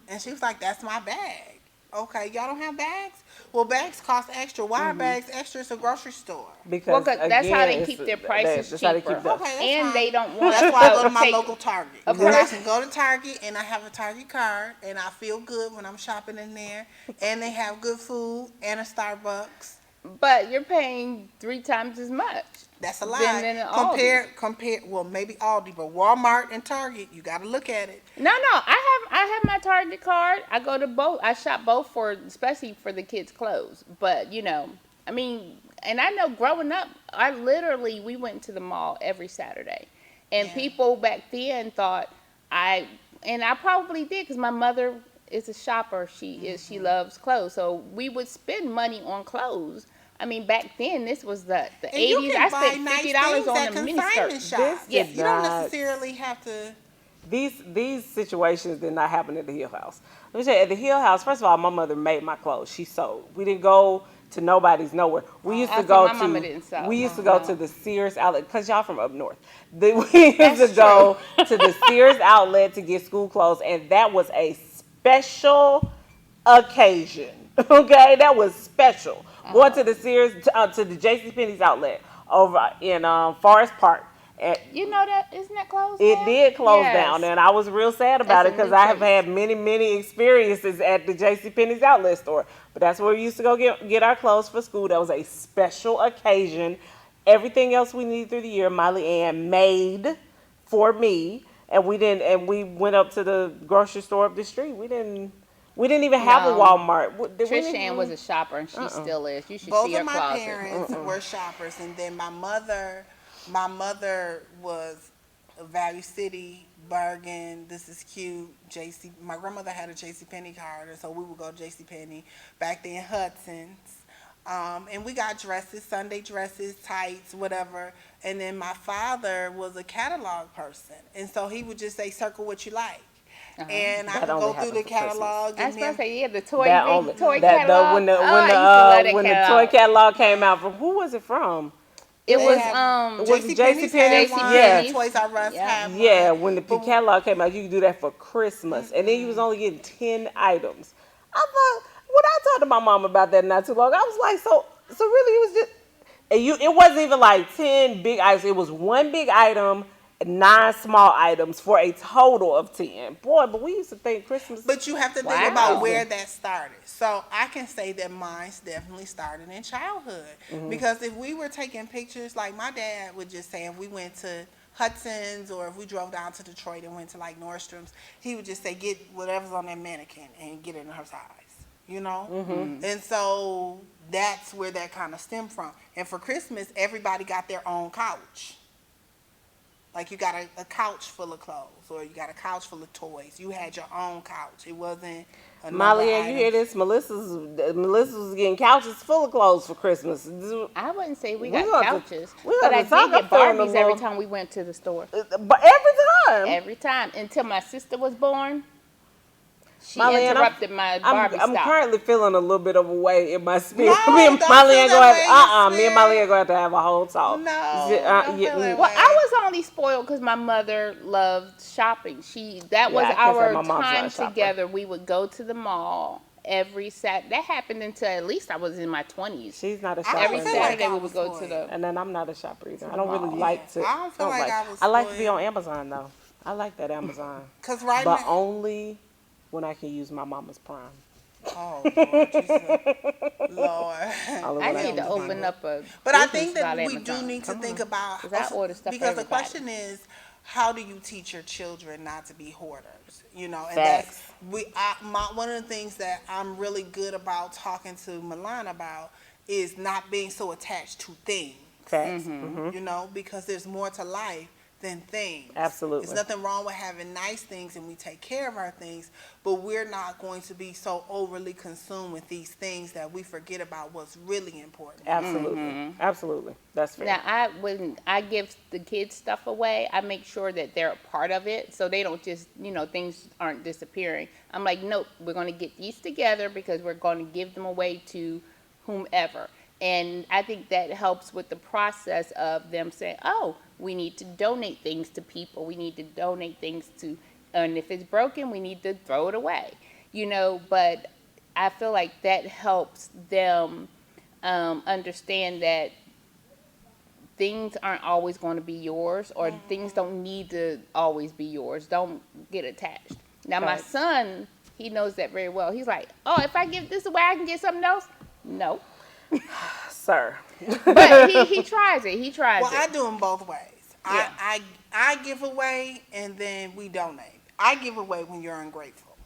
And she was like, "That's my bag." Okay, y'all don't have bags? Well, bags cost extra. Why are bags extra? It's a grocery store. Because Well, 'cause that's how they again, keep it's- their prices that's how they cheaper. keep the- Okay, that's And fine. they don't want That's why I go to my take- local Target. a Because I person- can go to Target and I have a Target card and I feel good when I'm shopping in there. And they have good food and a Starbucks. But you're paying 3 times as much. That's a lie. Then in Aldi. Compare. Well, maybe Aldi, but Walmart and Target, you got to look at it. No, I have my Target card. I go to both. I shop both for, especially for the kids' clothes. But I mean, and I know growing up, we went to the mall every Saturday, and Yeah. people back then thought and I probably did because my mother is a shopper. She loves clothes, so we would spend money on clothes. I mean, back then this was the And you 80s. can I buy spent nice $50 things on at a consignment miniskirt. shop. This Yeah. did You don't not- necessarily have to. These situations did not happen at the Hill House. Let me tell you, at the Hill House, first of all, my mother made my clothes. She sewed. We didn't go to nobody's nowhere. We used to Oh, so go my mama didn't sew. we used to No, go no. to the Sears outlet because y'all from up north. We used to go to the Sears outlet to get school clothes, and that was a special occasion. Okay, that was special. Going to the Sears to the JCPenney's outlet over in Forest Park. And You know that isn't that closed it down? did close Yes. down, and I was real sad about That's it a because new I have choice. had many experiences at the JCPenney's outlet store. But that's where we used to go get our clothes for school. That was a special occasion. Everything else we needed through the year, Molly Ann made for me, and we didn't. And we went up to the grocery store up the street. We didn't even have a No. Walmart. Trish Ann was a shopper, and she still is. You should Both see her of my closet. parents were shoppers, and then my mother was Value City, Bergen. This is cute. JC. My grandmother had a JCPenney card, and so we would go to JCPenney. Back then, Hudson's. And we got dresses, Sunday dresses, tights, whatever. And then my father was a catalog person, and so he would just say, "Circle what you like." And I That could go only through the happened for Christmas. catalog. I was And supposed to then, say, yeah, the toy, That big only toy that catalog. when the Oh, I used to love that when the catalog. toy catalog came out, from who was it from? It They was have- was JCPenney's it JCPenney's? had one, Yeah. Toys R Us Yeah. had one. Yeah, when the But catalog came out, you could do that for Christmas, and then you was only getting 10 items. I thought when I talked to my mom about that not too long, I was like, so really it was just, and it wasn't even like 10 big items. It was one big item, 9 small items for a total of 10. Boy, but we used to think Christmas. But you have to think Wow. about where that started. So I can say that mine's definitely started in childhood. Because if we were taking pictures, like my dad would just say, if we went to Hudson's or if we drove down to Detroit and went to like Nordstrom's, he would just say, get whatever's on that mannequin and get it in her size, you know? And so that's where that kind of stemmed from. And for Christmas, everybody got their own couch. Like you got a couch full of clothes, or you got a couch full of toys. You had your own couch. It wasn't a Molly, you hear this? Melissa's was getting couches full of clothes for Christmas. I wouldn't say we We got gonna have to- couches, we but gonna I talk did get up there in the Barbies every little- time we went to the store. But every time. Every time until my sister was born. She Molly, and interrupted my Barbie I'm style. currently feeling a little bit of a way in my spirit. No, me and don't Molly feel ain't that going. way in your Me and Molly ain't going to have a whole talk. No, don't feel that Well, way. I was only spoiled because my mother loved shopping. That was I can't say our my mom's not a time shopper. together. We would go to the mall every Saturday. That happened until at least I was in my 20s. She's not a I shopper. don't Every feel either. like Saturday I we was would go to spoiled. the. And then I'm not a shopper either. I don't Mall. really like to. I don't feel like I was I like to be spoiled. on Amazon though. I like that Amazon, Because right but now. only when I can use my mama's Prime. Oh, Lord, Jesus. Lord. Only I when need to can use open my- up a. But I business think that about we Amazon. do need to think about 'Cause I order stuff for because the everybody. question is, how do you teach your children not to be hoarders? You know, and Facts. one of the things that I'm really good about talking to Milan about is not being so attached to things. Facts. You know, because there's more to life than things. Absolutely. There's nothing wrong with having nice things and we take care of our things, but we're not going to be so overly consumed with these things that we forget about what's really important. Absolutely. Absolutely. That's fair. Now, when I give the kids stuff away, I make sure that they're a part of it, so they don't just, things aren't disappearing. I'm like, nope, we're going to get these together because we're going to give them away to whomever. And I think that helps with the process of them saying, oh, we need to donate things to people. We need to donate things to, and if it's broken, we need to throw it away. But I feel like that helps them understand that things aren't always going to be yours, or things don't need to always be yours. Don't get attached. Now, my Right. son, he knows that very well. He's like, oh, if I give this away, I can get something else? No. Sir. But he tries it. He tries Well, I it. do them both ways. Yeah. I give away and then we donate. I give away when you're ungrateful.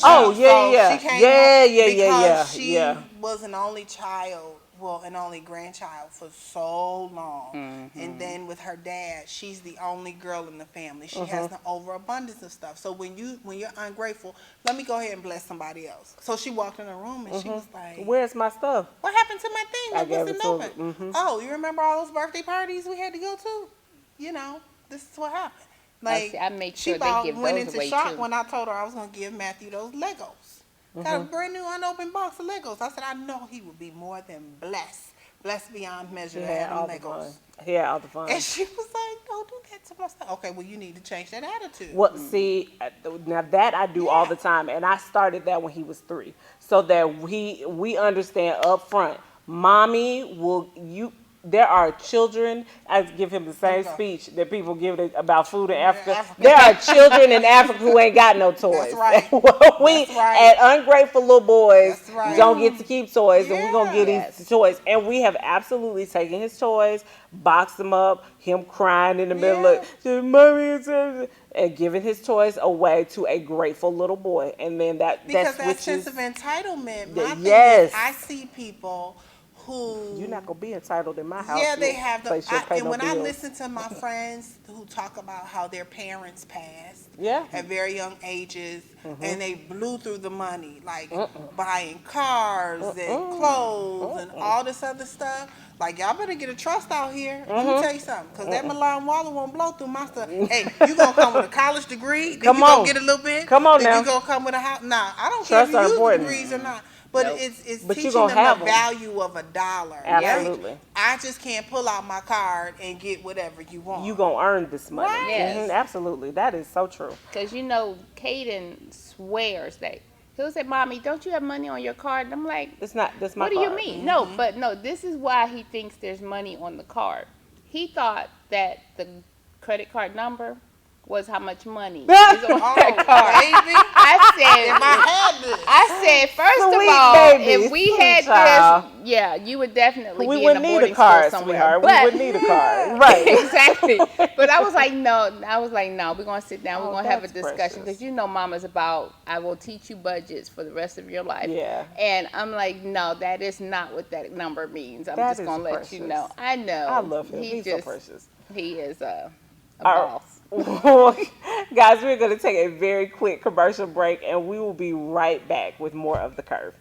Oh, yeah. She came Yeah, up yeah, yeah, because yeah, She yeah. was an only child, an only grandchild for so long. Mm-hmm. And then with her dad, she's the only girl in the family. She Mm-hmm. has an overabundance of stuff. So when you're ungrateful, let me go ahead and bless somebody else. So she walked in the room and she was like, Where's my stuff? what happened to my thing? I Like, gave what's it it to open? her. Oh, you remember all those birthday parties we had to go to? This is what happened. Like, see, I make she sure they about give went those into away, shock too. when I told her I was going to give Matthew those Legos. Got a brand new unopened box of Legos. I said, I know he would be more than blessed. Blessed beyond measure He to had have all them the fun. Legos. He had all the fun. And she was like, don't do that to my stuff. Okay, well, you need to change that attitude. Well, see, now that I do all the time, and I started that when he was 3, so that we understand up front. Mommy will There are children. I give him the same Okay. speech that people give about food in Africa. Africa. There are children in Africa who ain't got no toys. That's right. We That's right. and ungrateful little boys That's right. don't get to keep toys, and we're gonna get Yes. his toys. And we have absolutely taken his toys, boxed them up, him crying in the middle of mommy, and giving his toys away to a grateful little boy. And then Because that switches. sense of entitlement, my thing Yes. is, I see people who You're not gonna be entitled in my house. yeah, they You'll have place you'll pay and no when I bills. listen to my friends who talk about how their parents passed Yeah. at very young ages and they blew through the money, like Mm-mm. buying cars and clothes and all this other stuff. Like, y'all better get a trust out here. Let me tell you something, because that Milan Waller won't blow through my stuff. Hey, you gonna come with a college degree, then Come you gonna on. get a little bit, Come on then now. you gonna come with a house. Nah, I don't care if Trusts you are use important. degrees or not. But Nope. it's But you teaching gonna them have the 'em. value of $1. Absolutely. Right? I just can't pull out my card and get whatever you want. You gonna earn this money. Right. Yes. Absolutely. That is so true. Because Caden swears that he'll say, "Mommy, don't you have money on your card?" And I'm like, It's not. This my "What do you card. mean?" No, but no, this is why he thinks there's money on the card. He thought that the credit card number was how much money is on that card. Baby, if I had this. I said, first Sweet of all, baby, if we sweet had child. this, yeah, you would definitely We be in a wouldn't need boarding a card, school somewhere. sweetheart. We But wouldn't need a card. Right. exactly. But I was like, no. We're gonna sit down. Oh, We're gonna have a that's discussion precious. because Mama's about. I will teach you budgets for the rest of your life. Yeah. And I'm like, no, that is not what that number means. I'm That just is gonna let you precious. know. I know. I love him. He He's just, so precious. He is a All boss. Guys, we're going to take a very quick commercial break and we will be right back with more of The Curve.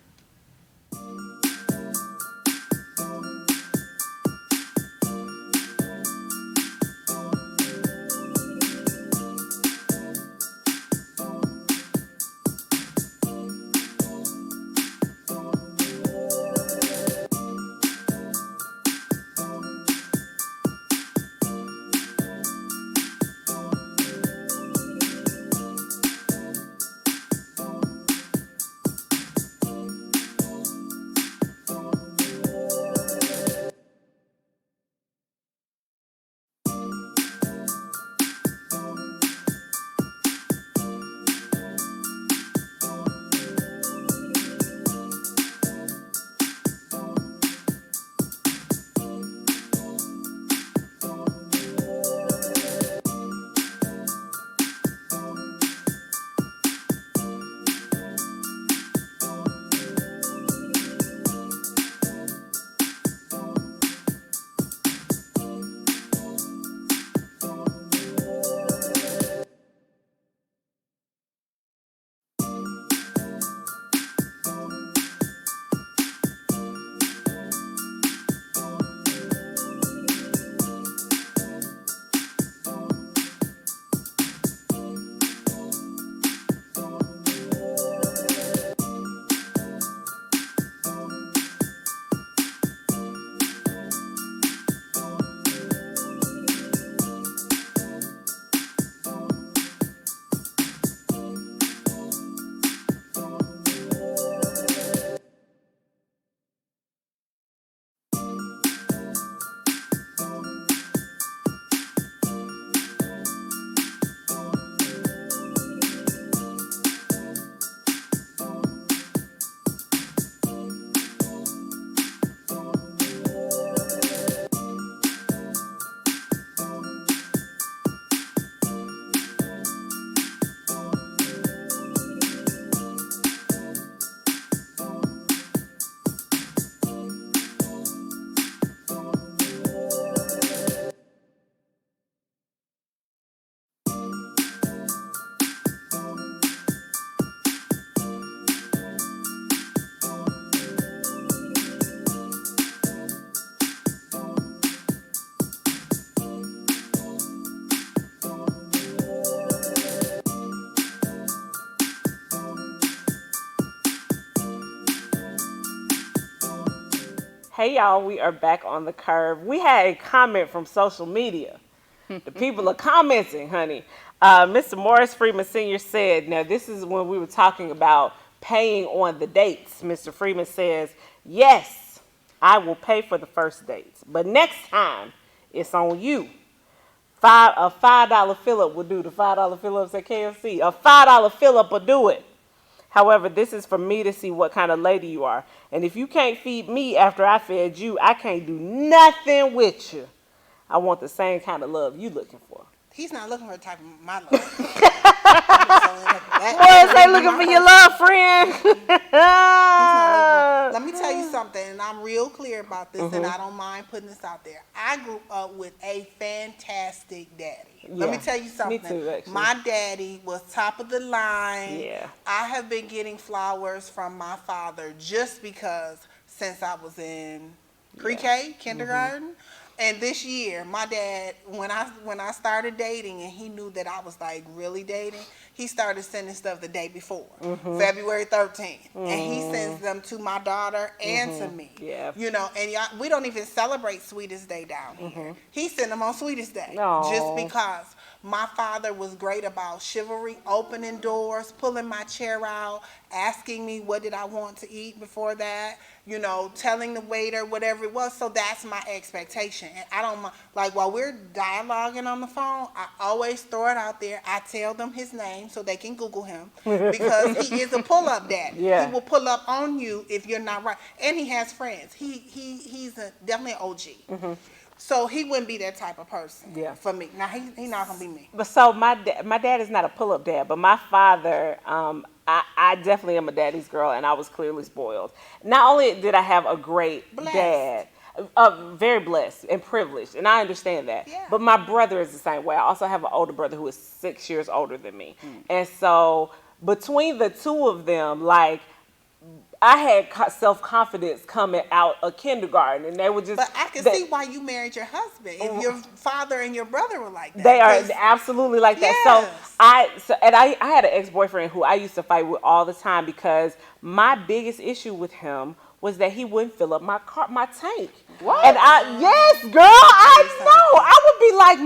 Hey y'all, we are back on The Curve. We had a comment from social media. The people are commenting, honey. Mr. Morris Freeman Sr. said, now this is when we were talking about paying on the dates. Mr. Freeman says, yes, I will pay for the first dates, but next time it's on you. A $5 fill-up will do. The $5 fill-ups at KFC. A $5 fill-up will do it. However, this is for me to see what kind of lady you are. And if you can't feed me after I fed you, I can't do nothing with you. I want the same kind of love you looking for. He's not looking for the type of my love. Boys ain't looking for your love, friend. Let me tell you something, and I'm real clear about this, and I don't mind putting this out there. I grew up with a fantastic daddy. Let me tell you something. Me too, actually. My daddy was top of the line. Yeah. I have been getting flowers from my father just because since I was in pre-K, kindergarten. And this year, my dad, when I started dating and he knew that I was like really dating, he started sending stuff the day before, February 13th. And he sends them to my daughter and to me. Yeah. You know, and we don't even celebrate Sweetest Day down here. He sent them on Sweetest Day. Aww. Just because my father was great about chivalry, opening doors, pulling my chair out, asking me what did I want to eat before that, you know, telling the waiter whatever it was. So that's my expectation. And I don't mind, like while we're dialoguing on the phone, I always throw it out there. I tell them his name so they can Google him because he is a pull-up daddy. Yeah. He will pull up on you if you're not right. And he has friends. He's definitely an OG. So he wouldn't be that type of person for me. Now, he's not going to be me. But so my dad is not a pull-up dad, but my father, I definitely am a daddy's girl, and I was clearly spoiled. Not only did I have a great dad, very blessed and privileged, and I understand that. Yeah. But my brother is the same way. I also have an older brother who is 6 years older than me. And so between the two of them, like, I had self-confidence coming out of kindergarten, and they would just. But I can see why you married your husband. If your father and your brother were like that. They are absolutely like that. Yes. So I had an ex-boyfriend who I used to fight with all the time because my biggest issue with him was that he wouldn't fill up my tank. What? And yes, girl, I know. I would be like,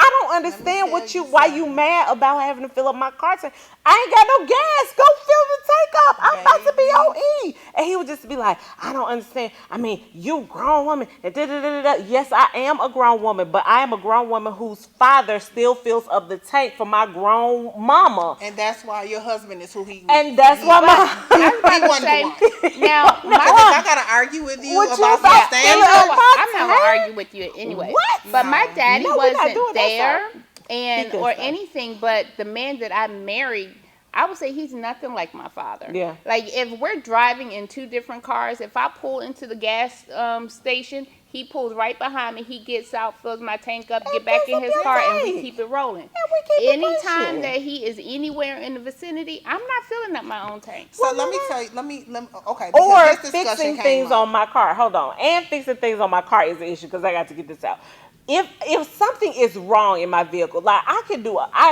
I don't understand why you mad about having to fill up my car tank. I ain't got no gas. Go fill the tank up. I'm about to be OE. And he would just be like, I don't understand. I mean, you grown woman. And yes, I am a grown woman, but I am a grown woman whose father still fills up the tank for my grown mama. And that's why your husband is who he is. And that's why I was about to say, now, I got to argue with you about some standards. I'm not going to argue with you anyway. What? But my daddy wasn't there He or anything, but the man that I married, I would say he's nothing like my father. Yeah. Like if we're driving in two different cars, if I pull into the gas station, he pulls right behind me. He gets out, fills my tank up, get back in his car, and we keep it rolling. Anytime that he is anywhere in the vicinity, I'm not filling up my own tank. So let me tell you, okay. Or fixing things on my car. Hold on. And fixing things on my car is an issue because I got to get this out. If something is wrong in my vehicle, like I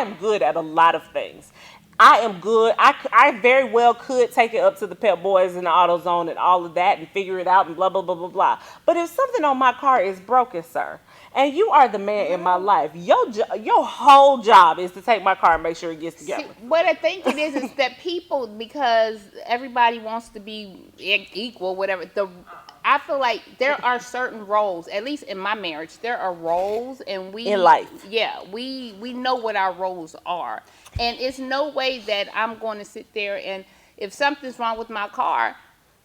am good at a lot of things. I am good. I very well could take it up to the Pep Boys in the AutoZone and all of that and figure it out and blah, blah, blah, blah, blah. But if something on my car is broken, sir, and you are the man in my life, your whole job is to take my car and make sure it gets together. See, what I think it is that people, because everybody wants to be equal, whatever, I feel like there are certain roles, at least in my marriage, there are roles, and in life. Yeah, we know what our roles are. And it's no way that I'm going to sit there and if something's wrong with my car,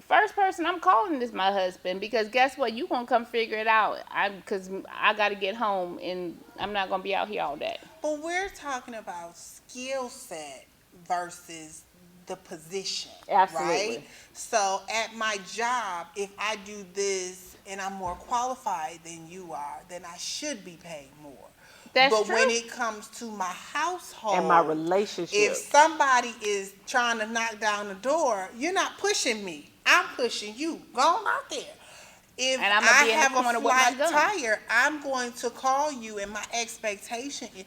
first person I'm calling is my husband, because guess what? You going to come figure it out because I got to get home and I'm not going to be out here all day. But we're talking about skill set versus the position. Absolutely. Right? So at my job, if I do this and I'm more qualified than you are, then I should be paid more. But when it comes to my household and my relationship, if somebody is trying to knock down the door, you're not pushing me. I'm pushing you. Go on out there. If and I'm I have a flat tire, I'm going to call you, and my expectation is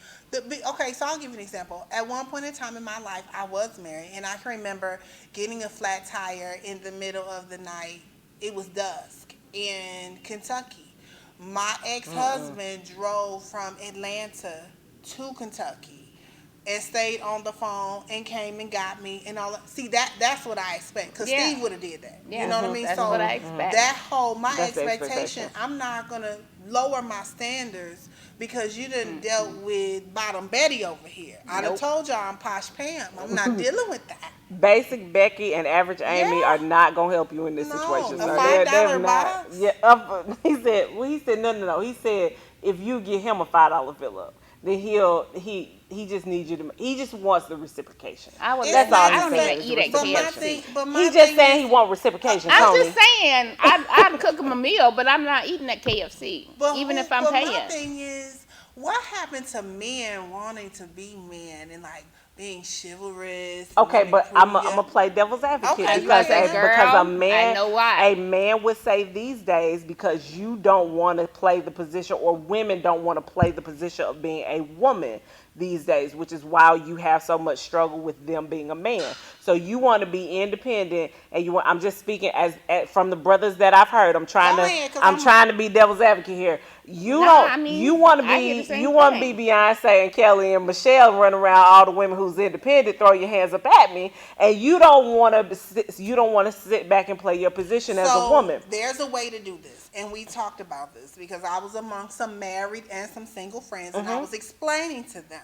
okay. So I'll give you an example. At one point in time in my life, I was married, and I can remember getting a flat tire in the middle of the night. It was dusk in Kentucky. My ex-husband drove from Atlanta to Kentucky and stayed on the phone and came and got me and all that. See, that's what I expect, because Steve would have did that. Yeah. You know what I mean? That's what I expect. My expectation, I'm not going to lower my standards because you done dealt with Bottom Betty over here. I done told y'all I'm Posh Pam. I'm not dealing with that. Basic Becky and Average Amy are not gonna help you in this situation. A $5 box. Yeah, he said no. He said if you get him a $5 fill up. then he just needs you to. He just wants the reciprocation. That's all I he's don't saying. even eat at KFC. He's just saying he wants reciprocation. I'm Tony. just saying I'd cook him a meal, but I'm not eating at KFC, even if I'm paying. My thing is, what happened to men wanting to be men and like being chivalrous? Okay, but I'm gonna play devil's advocate because a man, I know why. a man would say these days, because you don't want to play the position, or women don't want to play the position of being a woman these days, which is why you have so much struggle with them being a man. So you want to be independent, and I'm just speaking as from the brothers that I've heard. I'm trying to be devil's advocate here. You want to be Beyonce and Kelly and Michelle, run around all the women who's independent, throw your hands up at me, and you don't want to sit back and play your position as a woman. There's a way to do this, and we talked about this because I was among some married and some single friends, and I was explaining to them,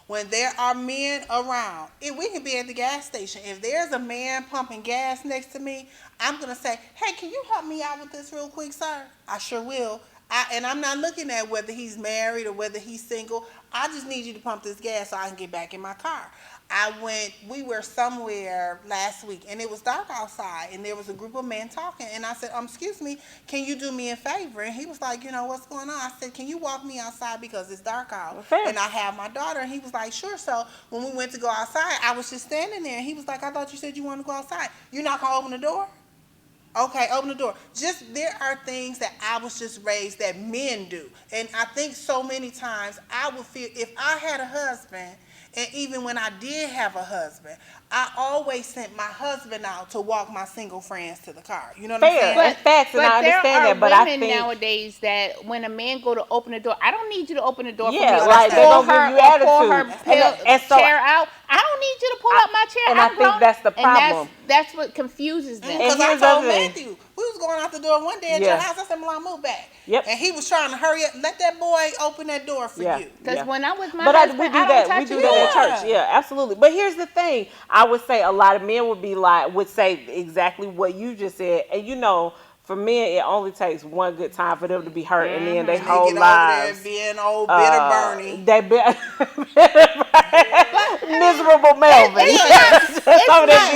when there are men around, if we can be at the gas station, if there's a man pumping gas next to me, I'm gonna say, hey, can you help me out with this real quick, sir? I sure will. And I'm not looking at whether he's married or whether he's single. I just need you to pump this gas so I can get back in my car. We were somewhere last week, and it was dark outside, and there was a group of men talking, and I said, excuse me, can you do me a favor? And he was like, what's going on? I said, can you walk me outside because it's dark out, and I have my daughter? And he was like, sure. So when we went to go outside, I was just standing there, and he was like, I thought you said you wanted to go outside. You're not going to open the door? Okay, open the door. There are things that I was just raised that men do. And I think so many times I would feel, if I had a husband, and even when I did have a husband, I always sent my husband out to walk my single friends to the car. You know what I'm saying? But I understand that. But women nowadays that when a man go to open the door, I don't need you to open the door for me. Like they're gonna give you attitude. And chair out. I don't need you to pull up my chair. And I think that's the problem. That's what confuses them. Because I told Matthew, we was going out the door one day at your house. I said, Milan, move back. Yep. And he was trying to hurry up. Let that boy open that door for you. Because when I'm with my husband, we do that at church. Yeah, absolutely. But here's the thing. I would say a lot of men would say exactly what you just said. And for men, it only takes one good time for them to be hurt, and then they whole lives being old bitter Bernie. Miserable Melvin. It's just complaining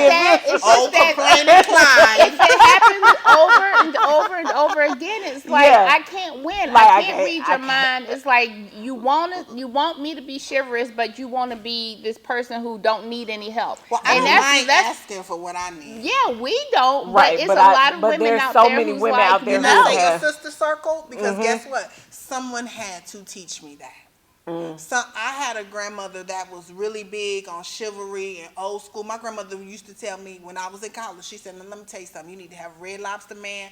Clyde. If it happens over and over and over again, it's like I can't win. I can't read your mind. It's like you want me to be chivalrous, but you want to be this person who don't need any help. Well, I don't mind asking for what I need. Yeah, we don't. Right, but it's a lot of women out there. Many women out there a sister circle, because guess what? Someone had to teach me that. So I had a grandmother that was really big on chivalry and old school. My grandmother used to tell me when I was in college, she said, let me tell you something. You need to have a Red Lobster man,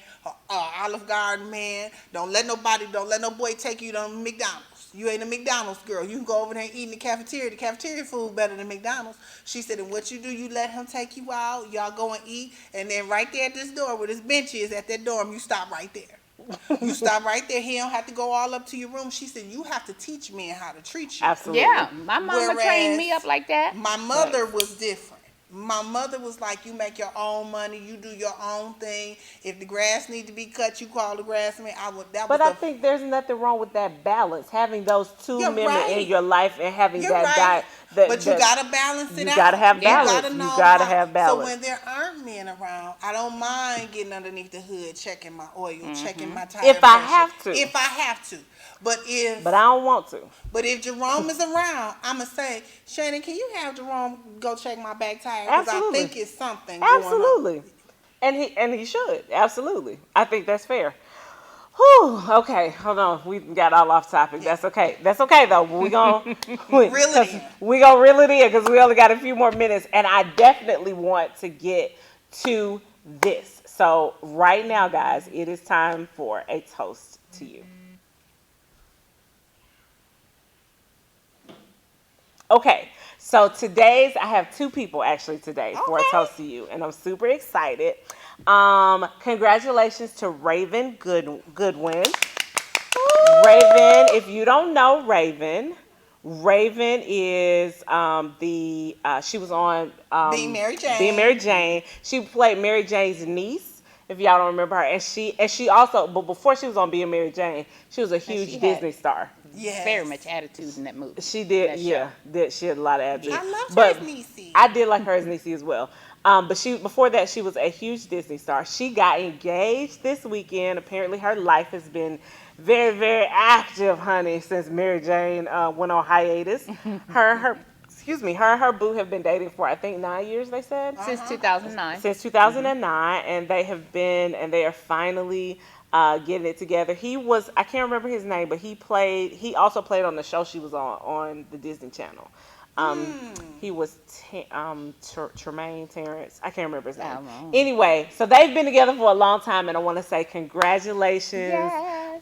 Olive Garden man. Don't let no boy take you to McDonald's. You ain't a McDonald's girl. You can go over there and eat in the cafeteria. The cafeteria food better than McDonald's. She said, and what you do, you let him take you out. Y'all go and eat. And then right there at this door where this bench is at that dorm, you stop right there. You stop right there. He don't have to go all up to your room. She said, you have to teach men how to treat you. Absolutely. Yeah, my mama trained me up like that. My mother was different. My mother was like, you make your own money, you do your own thing. If the grass need to be cut, you call the grass man. I think there's nothing wrong with that balance. Having those two men in your life and having that but you gotta balance it out. You gotta have balance. You gotta have balance. So when there aren't men around, I don't mind getting underneath the hood, checking my oil, checking my tire if I have to. If I have to. But I don't want to. But if Jerome is around, I'ma say, Shannon, can you have Jerome go check my back tire? Because I think it's something going on. And he should. Absolutely. I think that's fair. Whew, okay, hold on. We got all off topic. That's okay. That's okay though. We gonna reel it in because we only got a few more minutes, and I definitely want to get to this. So right now, guys, it is time for a toast to you. Okay, so I have two people actually today for a toast to you, and I'm super excited. Congratulations to Raven Goodwin. Raven, if you don't know Raven is she was on Being Mary Jane. Being Mary Jane. She played Mary Jane's niece if y'all don't remember her. And she also, but before she was on Being Mary Jane, she was a she huge had Disney star. Yes. Very much attitude in that movie. She did, that yeah. She had a lot of attitude. I loved her But as Niecy. I did like her as Niecy as well. But before that, she was a huge Disney star. She got engaged this weekend. Apparently, her life has been very, very active, honey, since Mary Jane went on hiatus. Her and her boo have been dating for, I think, 9 years, they said. Since 2009. Since 2009, and they are finally getting it together. I can't remember his name, but he also played on the show she was on the Disney Channel. He was Tremaine Terrence. I can't remember his name. Anyway, so they've been together for a long time, and I want to say congratulations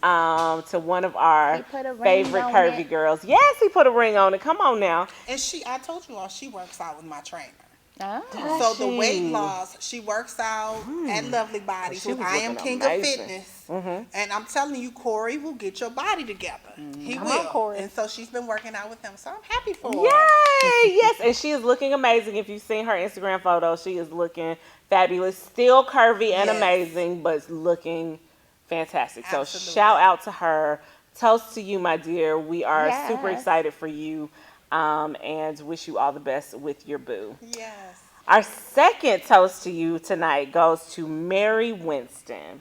to one of our favorite curvy girls. Yes, he put a ring on it. Come on now. And I told you all, she works out with my trainer. Oh. So the weight loss, she works out at Lovely Bodies with I Am King amazing. of Fitness. And I'm telling you, Corey will get your body together. He Come will. on, Corey. And so she's been working out with him. So I'm happy for her. Yay! Yes, and she is looking amazing. If you've seen her Instagram photo, she is looking fabulous. Still curvy and amazing, but looking fantastic. So shout out to her. Toast to you, my dear. We are super excited for you. And wish you all the best with your boo. Yes. Our second toast to you tonight goes to Mary Winston.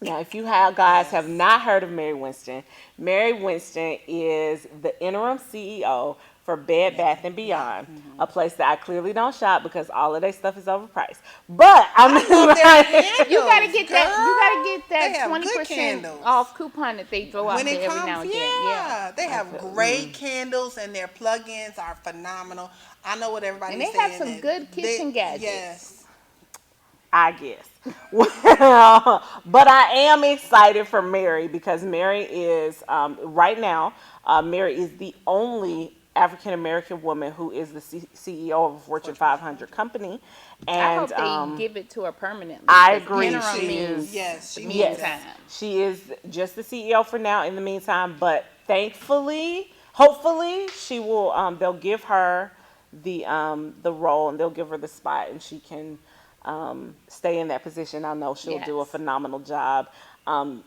Now, if you guys have not heard of Mary Winston is the interim CEO for Bed Bath & Beyond, a place that I clearly don't shop because all of their stuff is overpriced. But I'm You gotta get that 20% off coupon that they throw out when there it every comes, now and then. they have great candles and their plug-ins are phenomenal. I know what everybody's saying. And they have some good kitchen gadgets. Yes. I guess. Well, but I am excited for Mary because Mary is, right now, Mary is the only African-American woman who is the CEO of a Fortune 500 company. And I hope they give it to her permanently. I agree. She is just the CEO for now in the meantime, but hopefully she will, they'll give her the role and they'll give her the spot and she can stay in that position. I know she'll do a phenomenal job.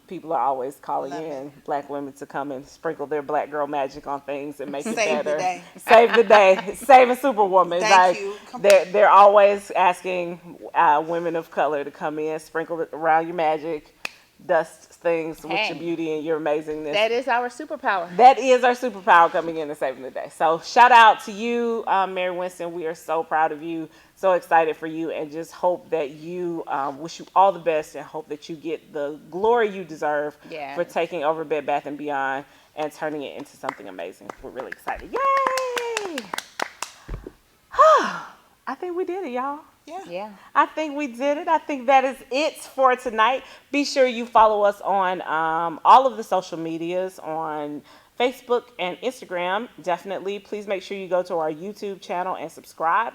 People are always calling in black women to come and sprinkle their black girl magic on things and make it better. Save the day. Saving Superwoman. Thank you. They're always asking women of color to come in, sprinkle it around your magic, dust things with your beauty and your amazingness. That is our superpower. That is our superpower coming in and saving the day. So shout out to you, Mary Winston. We are so proud of you, so excited for you, and just hope that you, wish you all the best and hope that you get the glory you deserve for taking over Bed Bath & Beyond and turning it into something amazing. We're really excited. Yay! I think we did it, y'all. Yeah. I think we did it. I think that is it for tonight. Be sure you follow us on all of the social medias on Facebook and Instagram. Definitely. Please make sure you go to our YouTube channel and subscribe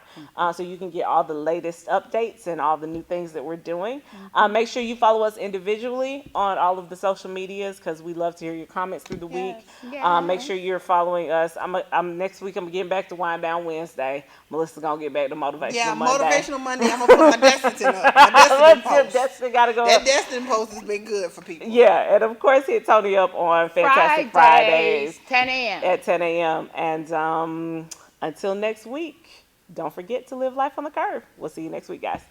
so you can get all the latest updates and all the new things that we're doing. Make sure you follow us individually on all of the social medias because we love to hear your comments through the week. Make sure you're following us. Next week, I'm getting back to Wind Down Wednesday. Melissa's going to get back to Motivational Monday. Motivational Monday. I'm going to put my Destiny up. My Destiny post. Destiny got to go that up. Destiny post has been good for people. Yeah, and of course, hit Tony up on Fantastic Fridays. 10 a.m. At 10 a.m. And until next week, don't forget to live life on the curve. We'll see you next week, guys.